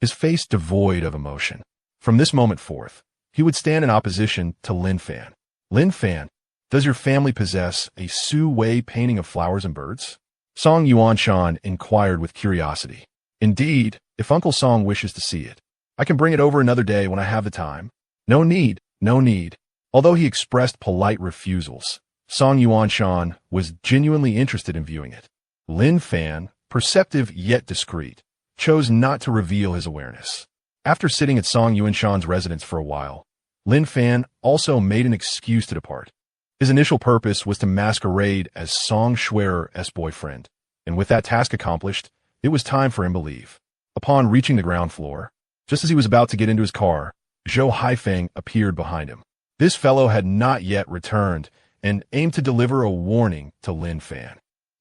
his face devoid of emotion. From this moment forth, he would stand in opposition to Lin Fan. Lin Fan, does your family possess a Su Wei painting of flowers and birds? Song Yuanshan inquired with curiosity. Indeed, if Uncle Song wishes to see it, I can bring it over another day when I have the time. No need, no need. Although he expressed polite refusals, Song Yuanshan was genuinely interested in viewing it. Lin Fan, perceptive yet discreet, chose not to reveal his awareness. After sitting at Song Yuanshan's residence for a while, Lin Fan also made an excuse to depart. His initial purpose was to masquerade as Song Schwerer's boyfriend, and with that task accomplished, it was time for him to leave. Upon reaching the ground floor, just as he was about to get into his car, Zhou Haifeng appeared behind him. This fellow had not yet returned and aimed to deliver a warning to Lin Fan.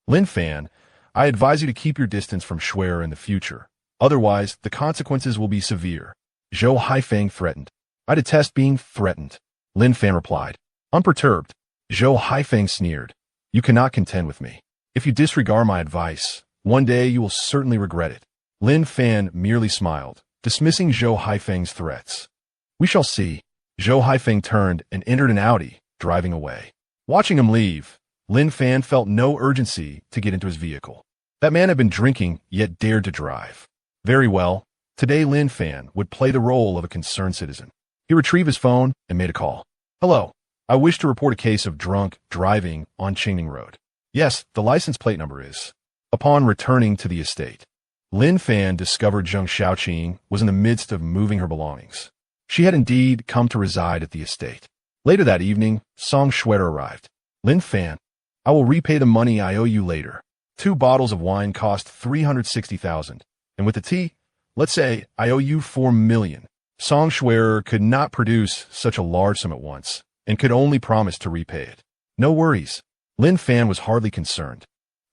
Lin Fan, I advise you to keep your distance from Schwerer in the future. Otherwise, the consequences will be severe. Zhou Haifeng threatened. I detest being threatened. Lin Fan replied. Unperturbed, Zhou Haifeng sneered. You cannot contend with me. If you disregard my advice, one day you will certainly regret it. Lin Fan merely smiled, dismissing Zhou Haifeng's threats. We shall see. Zhou Haifeng turned and entered an Audi, driving away. Watching him leave, Lin Fan felt no urgency to get into his vehicle. That man had been drinking, yet dared to drive. Very well, today Lin Fan would play the role of a concerned citizen. He retrieved his phone and made a call. Hello, I wish to report a case of drunk driving on Qingning Road. Yes, the license plate number is. Upon returning to the estate, Lin Fan discovered Zheng Xiaoqing was in the midst of moving her belongings. She had indeed come to reside at the estate. Later that evening, Song Schwerer arrived. Lin Fan, I will repay the money I owe you later. 2 bottles of wine cost 360,000, and with the tea, let's say I owe you 4 million. Song Schwerer could not produce such a large sum at once, and could only promise to repay it. No worries. Lin Fan was hardly concerned.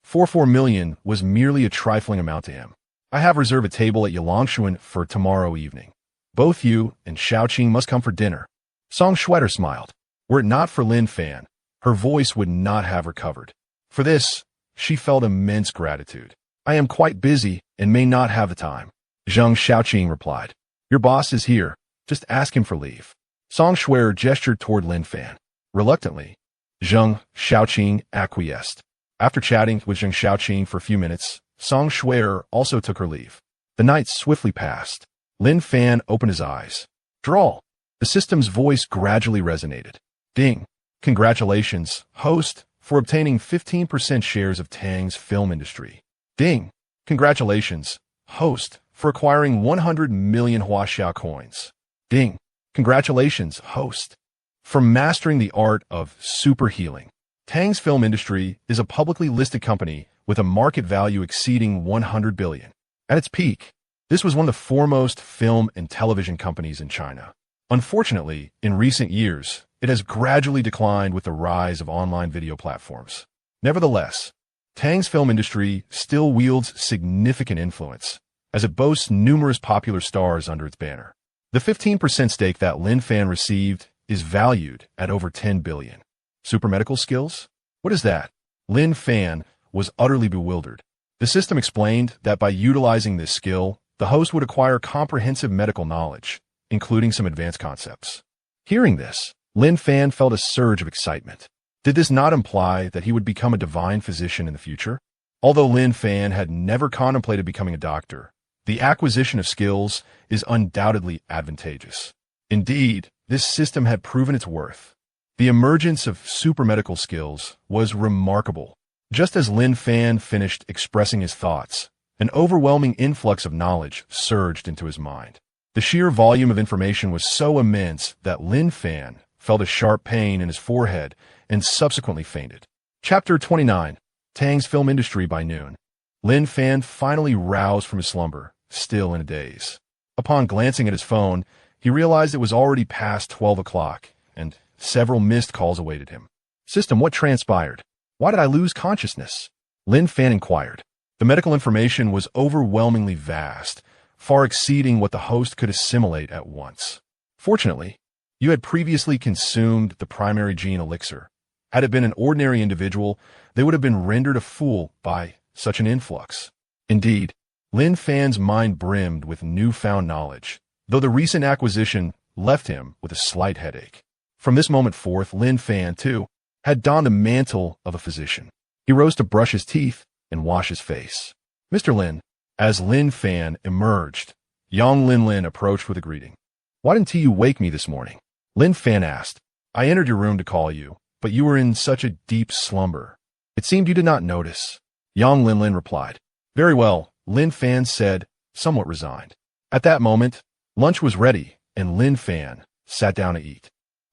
4 million was merely a trifling amount to him. I have reserved a table at Yalangshuan for tomorrow evening. Both you and Xiaoqing must come for dinner. Song Schwerer smiled. Were it not for Lin Fan, her voice would not have recovered. For this, she felt immense gratitude. I am quite busy and may not have the time. Zheng Xiaoqing replied. Your boss is here. Just ask him for leave. Song Schwerer gestured toward Lin Fan. Reluctantly, Zheng Xiaoqing acquiesced. After chatting with Zheng Xiaoqing for a few minutes, Song Schwerer also took her leave. The night swiftly passed. Lin Fan opened his eyes. Drawl. The system's voice gradually resonated. Ding. Congratulations, host, for obtaining 15% shares of Tang's film industry. Ding. Congratulations, host, for acquiring 100 million Huaxiao coins. Ding. Congratulations, host, for mastering the art of super healing. Tang's film industry is a publicly listed company with a market value exceeding 100 billion. At its peak, this was one of the foremost film and television companies in China. Unfortunately, in recent years, it has gradually declined with the rise of online video platforms. Nevertheless, Tang's film industry still wields significant influence, as it boasts numerous popular stars under its banner. The 15% stake that Lin Fan received is valued at over 10 billion. Super medical skills? What is that? Lin Fan was utterly bewildered. The system explained that by utilizing this skill, the host would acquire comprehensive medical knowledge, including some advanced concepts. Hearing this, Lin Fan felt a surge of excitement. Did this not imply that he would become a divine physician in the future? Although Lin Fan had never contemplated becoming a doctor, the acquisition of skills is undoubtedly advantageous. Indeed, This system had proven its worth. The emergence of super medical skills was remarkable. Just as Lin Fan finished expressing his thoughts, an overwhelming influx of knowledge surged into his mind. The sheer volume of information was so immense that Lin Fan felt a sharp pain in his forehead and subsequently fainted. Chapter 29. Tang's Film Industry by noon. Lin Fan finally roused from his slumber, still in a daze. Upon glancing at his phone, he realized it was already past 12 o'clock, and several missed calls awaited him. System, what transpired? Why did I lose consciousness? Lin Fan inquired. The medical information was overwhelmingly vast, far exceeding what the host could assimilate at once. Fortunately, you had previously consumed the primary gene elixir. Had it been an ordinary individual, they would have been rendered a fool by such an influx. Indeed, Lin Fan's mind brimmed with newfound knowledge, though the recent acquisition left him with a slight headache. From this moment forth, Lin Fan, too, had donned the mantle of a physician. He rose to brush his teeth and wash his face. Mr. Lin, as Lin Fan emerged, Yang Lin approached with a greeting. Why didn't you wake me this morning? Lin Fan asked. I entered your room to call you, but you were in such a deep slumber. It seemed you did not notice. Yang Lin replied. Very well, Lin Fan said, somewhat resigned. At that moment, lunch was ready, and Lin Fan sat down to eat.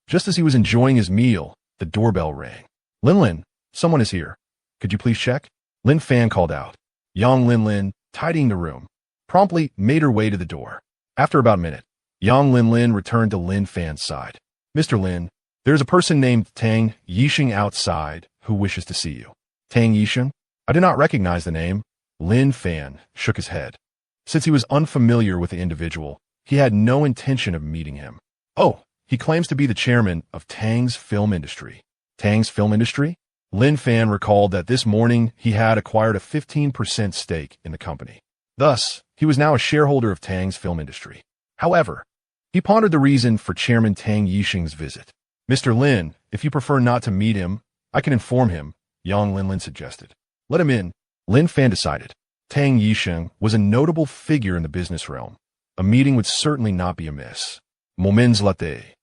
Just as he was enjoying his meal, the doorbell rang. Lin, someone is here. Could you please check? Lin Fan called out. Yang Lin, tidying the room, promptly made her way to the door. After about a minute, Yang Lin returned to Lin Fan's side. Mr. Lin, there is a person named Tang Yixing outside who wishes to see you. Tang Yixing? I do not recognize the name. Lin Fan shook his head. Since he was unfamiliar with the individual, he had no intention of meeting him. Oh, he claims to be the chairman of Tang's Film Industry. Tang's Film Industry? Lin Fan recalled that this morning he had acquired a 15% stake in the company. Thus, he was now a shareholder of Tang's Film Industry. However, he pondered the reason for Chairman Tang Yixing's visit. Mr. Lin, if you prefer not to meet him, I can inform him, Yang Lin suggested. Let him in. Lin Fan decided. Tang Yixing was a notable figure in the business realm. A meeting would certainly not be amiss. Moments latte.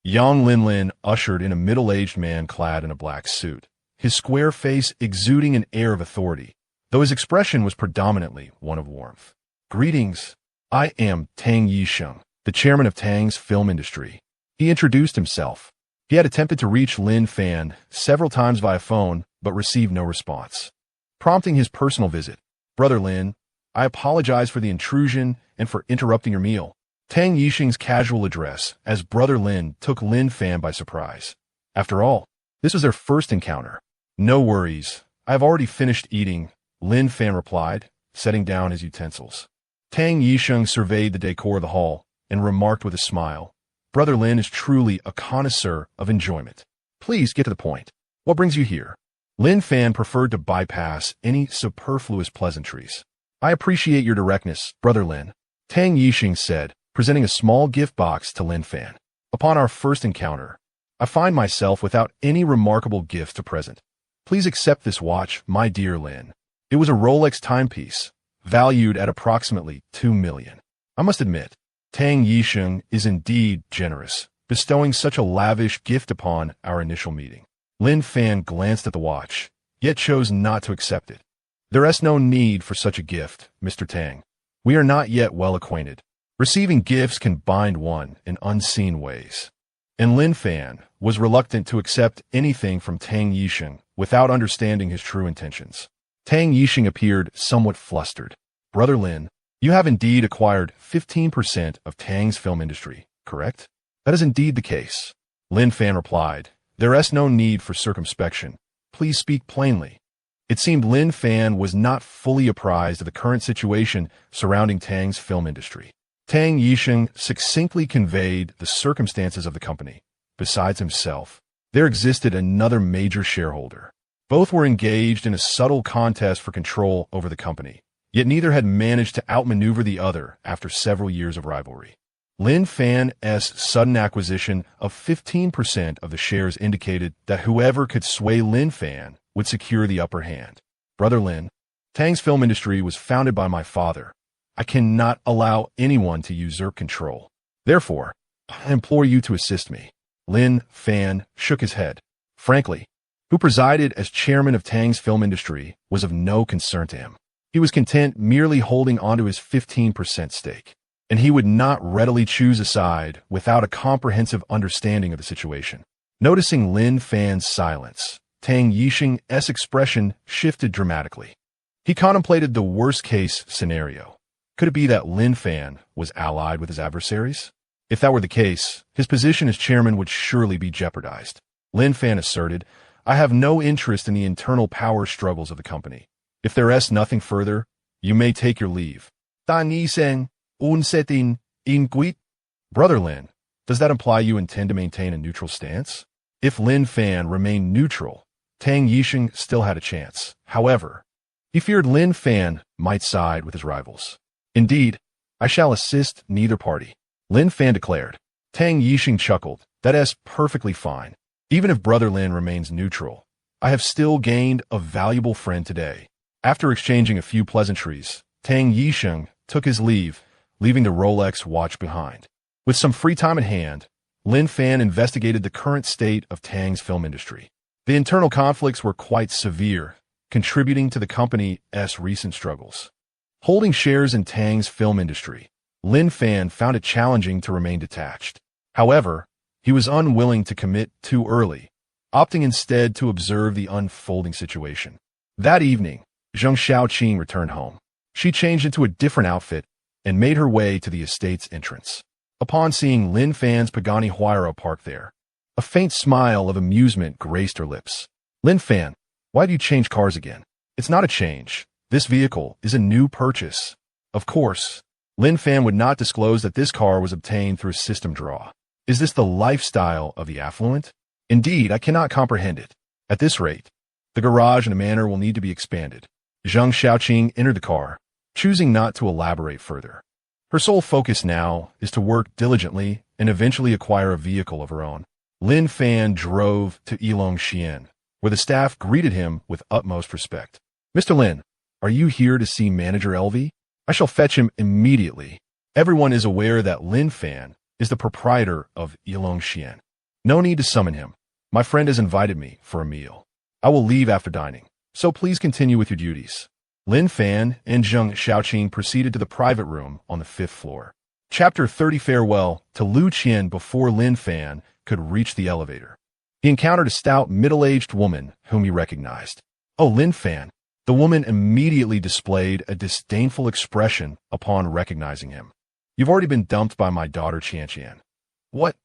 Yang Lin ushered in a middle-aged man clad in a black suit, his square face exuding an air of authority, though his expression was predominantly one of warmth. Greetings. I am Tang Yixing, the chairman of Tang's Film Industry. He introduced himself. He had attempted to reach Lin Fan several times via phone, but received no response. Prompting his personal visit, Brother Lin, I apologize for the intrusion and for interrupting your meal. Tang Yixing's casual address as Brother Lin took Lin Fan by surprise. After all, this was their first encounter. No worries. I have already finished eating, Lin Fan replied, setting down his utensils. Tang Yixing surveyed the decor of the hall and remarked with a smile, Brother Lin is truly a connoisseur of enjoyment. Please get to the point. What brings you here? Lin Fan preferred to bypass any superfluous pleasantries. I appreciate your directness, Brother Lin, Tang Yixing said, presenting a small gift box to Lin Fan. Upon our first encounter, I find myself without any remarkable gifts to present. Please accept this watch, my dear Lin. It was a Rolex timepiece, valued at approximately $2 million. I must admit, Tang Yixing is indeed generous, bestowing such a lavish gift upon our initial meeting. Lin Fan glanced at the watch, yet chose not to accept it. There is no need for such a gift, Mr. Tang. We are not yet well acquainted. Receiving gifts can bind one in unseen ways. And Lin Fan was reluctant to accept anything from Tang Yixing without understanding his true intentions. Tang Yixing appeared somewhat flustered. Brother Lin, you have indeed acquired 15% of Tang's Film Industry, correct? That is indeed the case. Lin Fan replied, There is no need for circumspection. Please speak plainly. It seemed Lin Fan was not fully apprised of the current situation surrounding Tang's Film Industry. Tang Yixing succinctly conveyed the circumstances of the company. Besides himself, there existed another major shareholder. Both were engaged in a subtle contest for control over the company, yet neither had managed to outmaneuver the other after several years of rivalry. Lin Fan's sudden acquisition of 15% of the shares indicated that whoever could sway Lin Fan would secure the upper hand. Brother Lin, Tang's Film Industry was founded by my father. I cannot allow anyone to usurp control. Therefore, I implore you to assist me. Lin Fan shook his head. Frankly, who presided as chairman of Tang's film industry was of no concern to him. He was content merely holding onto his 15% stake, and he would not readily choose a side without a comprehensive understanding of the situation. Noticing Lin Fan's silence, Tang Yixing's expression shifted dramatically. He contemplated the worst-case scenario. Could it be that Lin Fan was allied with his adversaries? If that were the case, his position as chairman would surely be jeopardized. Lin Fan asserted, I have no interest in the internal power struggles of the company. If there is nothing further, you may take your leave. Ta ni sen, un setin, in quit. Brother Lin, does that imply you intend to maintain a neutral stance? If Lin Fan remained neutral, Tang Yixing still had a chance. However, he feared Lin Fan might side with his rivals. Indeed, I shall assist neither party, Lin Fan declared. Tang Yixing chuckled. That is perfectly fine. Even if Brother Lin remains neutral, I have still gained a valuable friend today. After exchanging a few pleasantries, Tang Yixing took his leave, leaving the Rolex watch behind. With some free time at hand, Lin Fan investigated the current state of Tang's film industry. The internal conflicts were quite severe, contributing to the company's recent struggles. Holding shares in Tang's film industry, Lin Fan found it challenging to remain detached. However, he was unwilling to commit too early, opting instead to observe the unfolding situation. That evening, Zheng Xiaoqing returned home. She changed into a different outfit and made her way to the estate's entrance. Upon seeing Lin Fan's Pagani Huayra parked there, a faint smile of amusement graced her lips. Lin Fan, why do you change cars again? It's not a change. This vehicle is a new purchase. Of course, Lin Fan would not disclose that this car was obtained through a system draw. Is this the lifestyle of the affluent? Indeed, I cannot comprehend it. At this rate, the garage and the manor will need to be expanded. Zheng Xiaoqing entered the car, choosing not to elaborate further. Her sole focus now is to work diligently and eventually acquire a vehicle of her own. Lin Fan drove to Yilongxian, where the staff greeted him with utmost respect. Mr. Lin, are you here to see Manager LV? I shall fetch him immediately. Everyone is aware that Lin Fan is the proprietor of Yilongxian. No need to summon him. My friend has invited me for a meal. I will leave after dining, so please continue with your duties. Lin Fan and Zheng Xiaoqing proceeded to the private room on the 5th floor. Chapter 30 Farewell to Lu Qian before Lin Fan could reach the elevator. He encountered a stout, middle-aged woman whom he recognized. Oh, Lin Fan. The woman immediately displayed a disdainful expression upon recognizing him. You've already been dumped by my daughter Qianqian. What?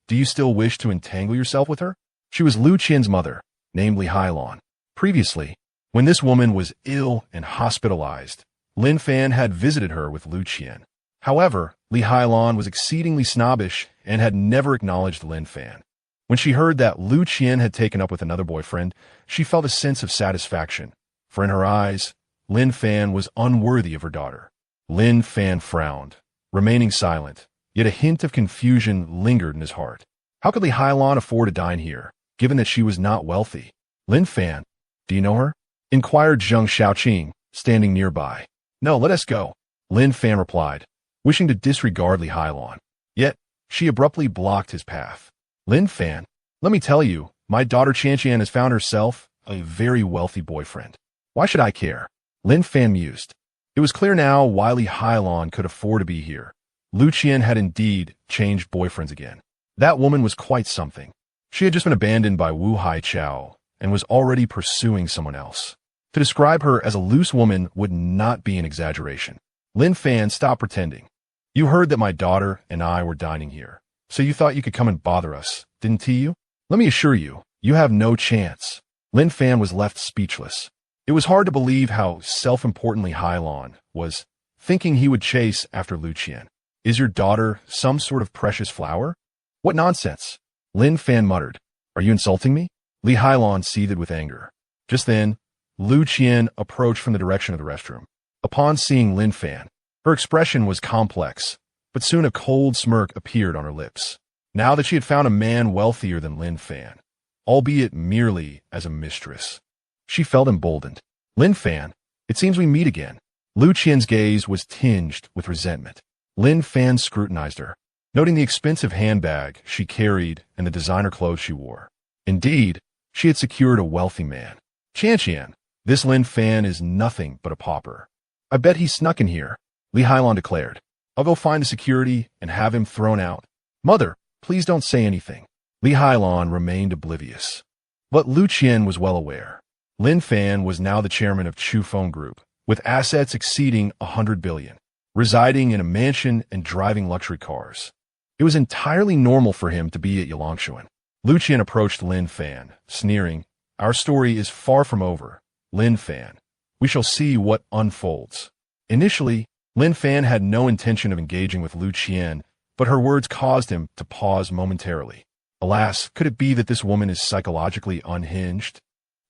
Do you still wish to entangle yourself with her? She was Lu Qian's mother, namely Hailon. Previously, when this woman was ill and hospitalized, Lin Fan had visited her with Lu Qian. However, Li Hailon was exceedingly snobbish and had never acknowledged Lin Fan. When she heard that Lu Qian had taken up with another boyfriend, she felt a sense of satisfaction, for in her eyes, Lin Fan was unworthy of her daughter. Lin Fan frowned, remaining silent, yet a hint of confusion lingered in his heart. How could Li Hailon afford to dine here, given that she was not wealthy? Lin Fan, do you know her? Inquired Zheng Xiaoqing, standing nearby. No, let us go, Lin Fan replied, wishing to disregard Li Hailon. Yet, she abruptly blocked his path. Lin Fan, let me tell you, my daughter Qianqian has found herself a very wealthy boyfriend. Why should I care? Lin Fan mused. It was clear now why Li Hailon could afford to be here. Lu Qian had indeed changed boyfriends again. That woman was quite something. She had just been abandoned by Wu Haichao and was already pursuing someone else. To describe her as a loose woman would not be an exaggeration. Lin Fan stopped pretending. You heard that my daughter and I were dining here, so you thought you could come and bother us, didn't you? Let me assure you, you have no chance. Lin Fan was left speechless. It was hard to believe how self-importantly Hailon was thinking he would chase after Lu Qian. Is your daughter some sort of precious flower? What nonsense! Lin Fan muttered. Are you insulting me? Li Hailon seethed with anger. Just then, Lu Qian approached from the direction of the restroom. Upon seeing Lin Fan, her expression was complex, but soon a cold smirk appeared on her lips. Now that she had found a man wealthier than Lin Fan, albeit merely as a mistress, she felt emboldened. Lin Fan, it seems we meet again. Lu Qian's gaze was tinged with resentment. Lin Fan scrutinized her. noting the expensive handbag she carried and the designer clothes she wore. Indeed, she had secured a wealthy man. Qian, this Lin Fan is nothing but a pauper. I bet he snuck in here, Li Hailon declared. I'll go find the security and have him thrown out. Mother, please don't say anything. Li Hailon remained oblivious. But Lu Qian was well aware. Lin Fan was now the chairman of Chu Feng Group, with assets exceeding 100 billion, residing in a mansion and driving luxury cars. It was entirely normal for him to be at Yulangshuan. Lu Qian approached Lin Fan, sneering, "Our story is far from over, Lin Fan. We shall see what unfolds." Initially, Lin Fan had no intention of engaging with Lu Qian, but her words caused him to pause momentarily. Alas, could it be that this woman is psychologically unhinged?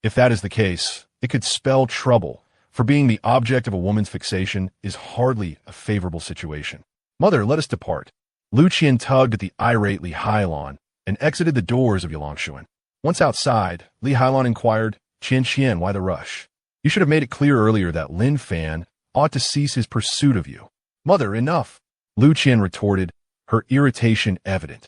If that is the case, it could spell trouble, for being the object of a woman's fixation is hardly a favorable situation. Mother, let us depart. Lu Qian tugged at the irate Li Hailon and exited the doors of Yulangshuan. Once outside, Li Hailon inquired, Qian, why the rush? You should have made it clear earlier that Lin Fan ought to cease his pursuit of you. Mother, enough! Lu Qian retorted, her irritation evident.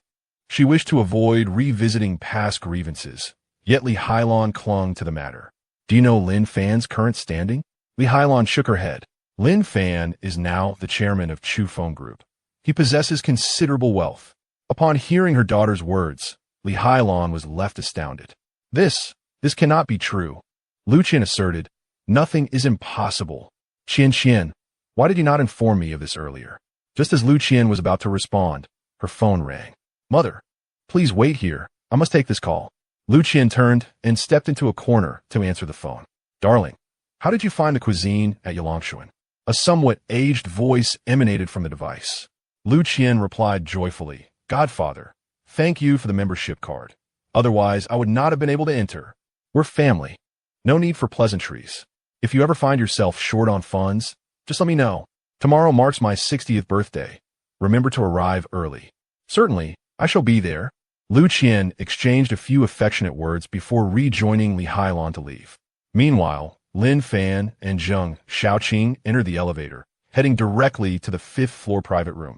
She wished to avoid revisiting past grievances, yet Li Hailon clung to the matter. Do you know Lin Fan's current standing? Li Hailon shook her head. Lin Fan is now the chairman of Chu Feng Group. He possesses considerable wealth. Upon hearing her daughter's words, Li Hailon was left astounded. This cannot be true. Lu Qian asserted, nothing is impossible. Qian, why did you not inform me of this earlier? Just as Lu Qian was about to respond, her phone rang. Mother, please wait here. I must take this call. Lu Qian turned and stepped into a corner to answer the phone. Darling, how did you find the cuisine at Yulangshuan? A somewhat aged voice emanated from the device. Lu Qian replied joyfully, Godfather, thank you for the membership card. Otherwise, I would not have been able to enter. We're family. No need for pleasantries. If you ever find yourself short on funds, just let me know. Tomorrow marks my 60th birthday. Remember to arrive early. Certainly, I shall be there. Lu Qian exchanged a few affectionate words before rejoining Li Hailon to leave. Meanwhile, Lin Fan and Zheng Xiaoqing entered the elevator, heading directly to the 5th floor private room.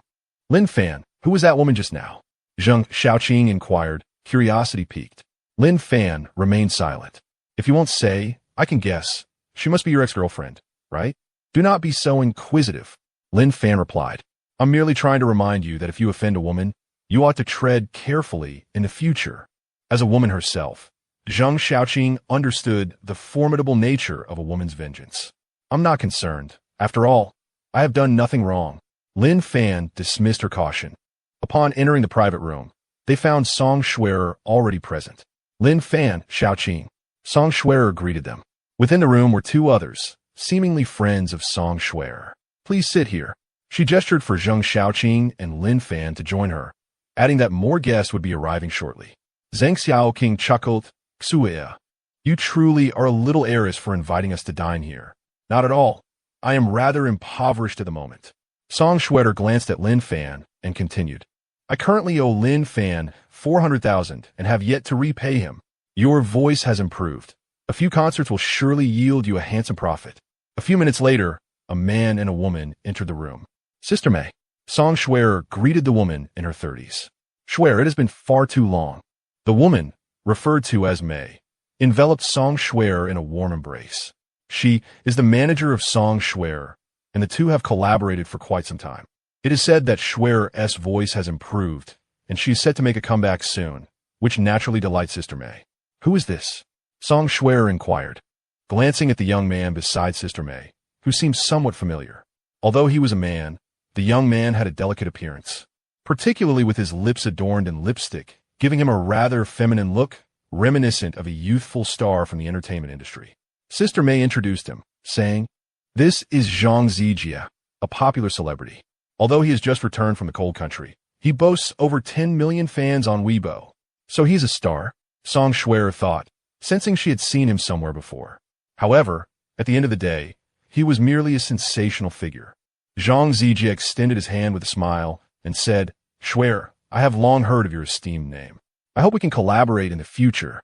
Lin Fan, who was that woman just now? Zheng Xiaoqing inquired, curiosity piqued. Lin Fan remained silent. If you won't say, I can guess. She must be your ex-girlfriend, right? Do not be so inquisitive. Lin Fan replied, I'm merely trying to remind you that if you offend a woman, you ought to tread carefully in the future. As a woman herself, Zheng Xiaoqing understood the formidable nature of a woman's vengeance. I'm not concerned. After all, I have done nothing wrong. Lin Fan dismissed her caution. Upon entering the private room, they found Song Schwerer already present. Lin Fan, Xiaoqing. Song Schwerer greeted them. Within the room were two others, seemingly friends of Song Schwerer. Please sit here. She gestured for Zheng Xiaoqing and Lin Fan to join her, adding that more guests would be arriving shortly. Zheng Xiaoqing chuckled, Xue, you truly are a little heiress for inviting us to dine here. Not at all. I am rather impoverished at the moment. Song Schwerer glanced at Lin Fan and continued. I currently owe Lin Fan 400,000 and have yet to repay him. Your voice has improved. A few concerts will surely yield you a handsome profit. A few minutes later, a man and a woman entered the room. Sister May. Song Schwerer greeted the woman in her 30s. Schwerer, it has been far too long. The woman, referred to as May, enveloped Song Schwerer in a warm embrace. She is the manager of Song Schwerer, and the two have collaborated for quite some time. It is said that Schwerer's voice has improved, and she is set to make a comeback soon, which naturally delights Sister May. Who is this? Song Schwerer inquired, glancing at the young man beside Sister May, who seemed somewhat familiar. Although he was a man, the young man had a delicate appearance, particularly with his lips adorned in lipstick, giving him a rather feminine look, reminiscent of a youthful star from the entertainment industry. Sister May introduced him, saying, This is Zhang Zijie, a popular celebrity. Although he has just returned from the cold country, he boasts over 10 million fans on Weibo. So he's a star, Song Schwerer thought, sensing she had seen him somewhere before. However, at the end of the day, he was merely a sensational figure. Zhang Zijie extended his hand with a smile and said, Schwerer, I have long heard of your esteemed name. I hope we can collaborate in the future.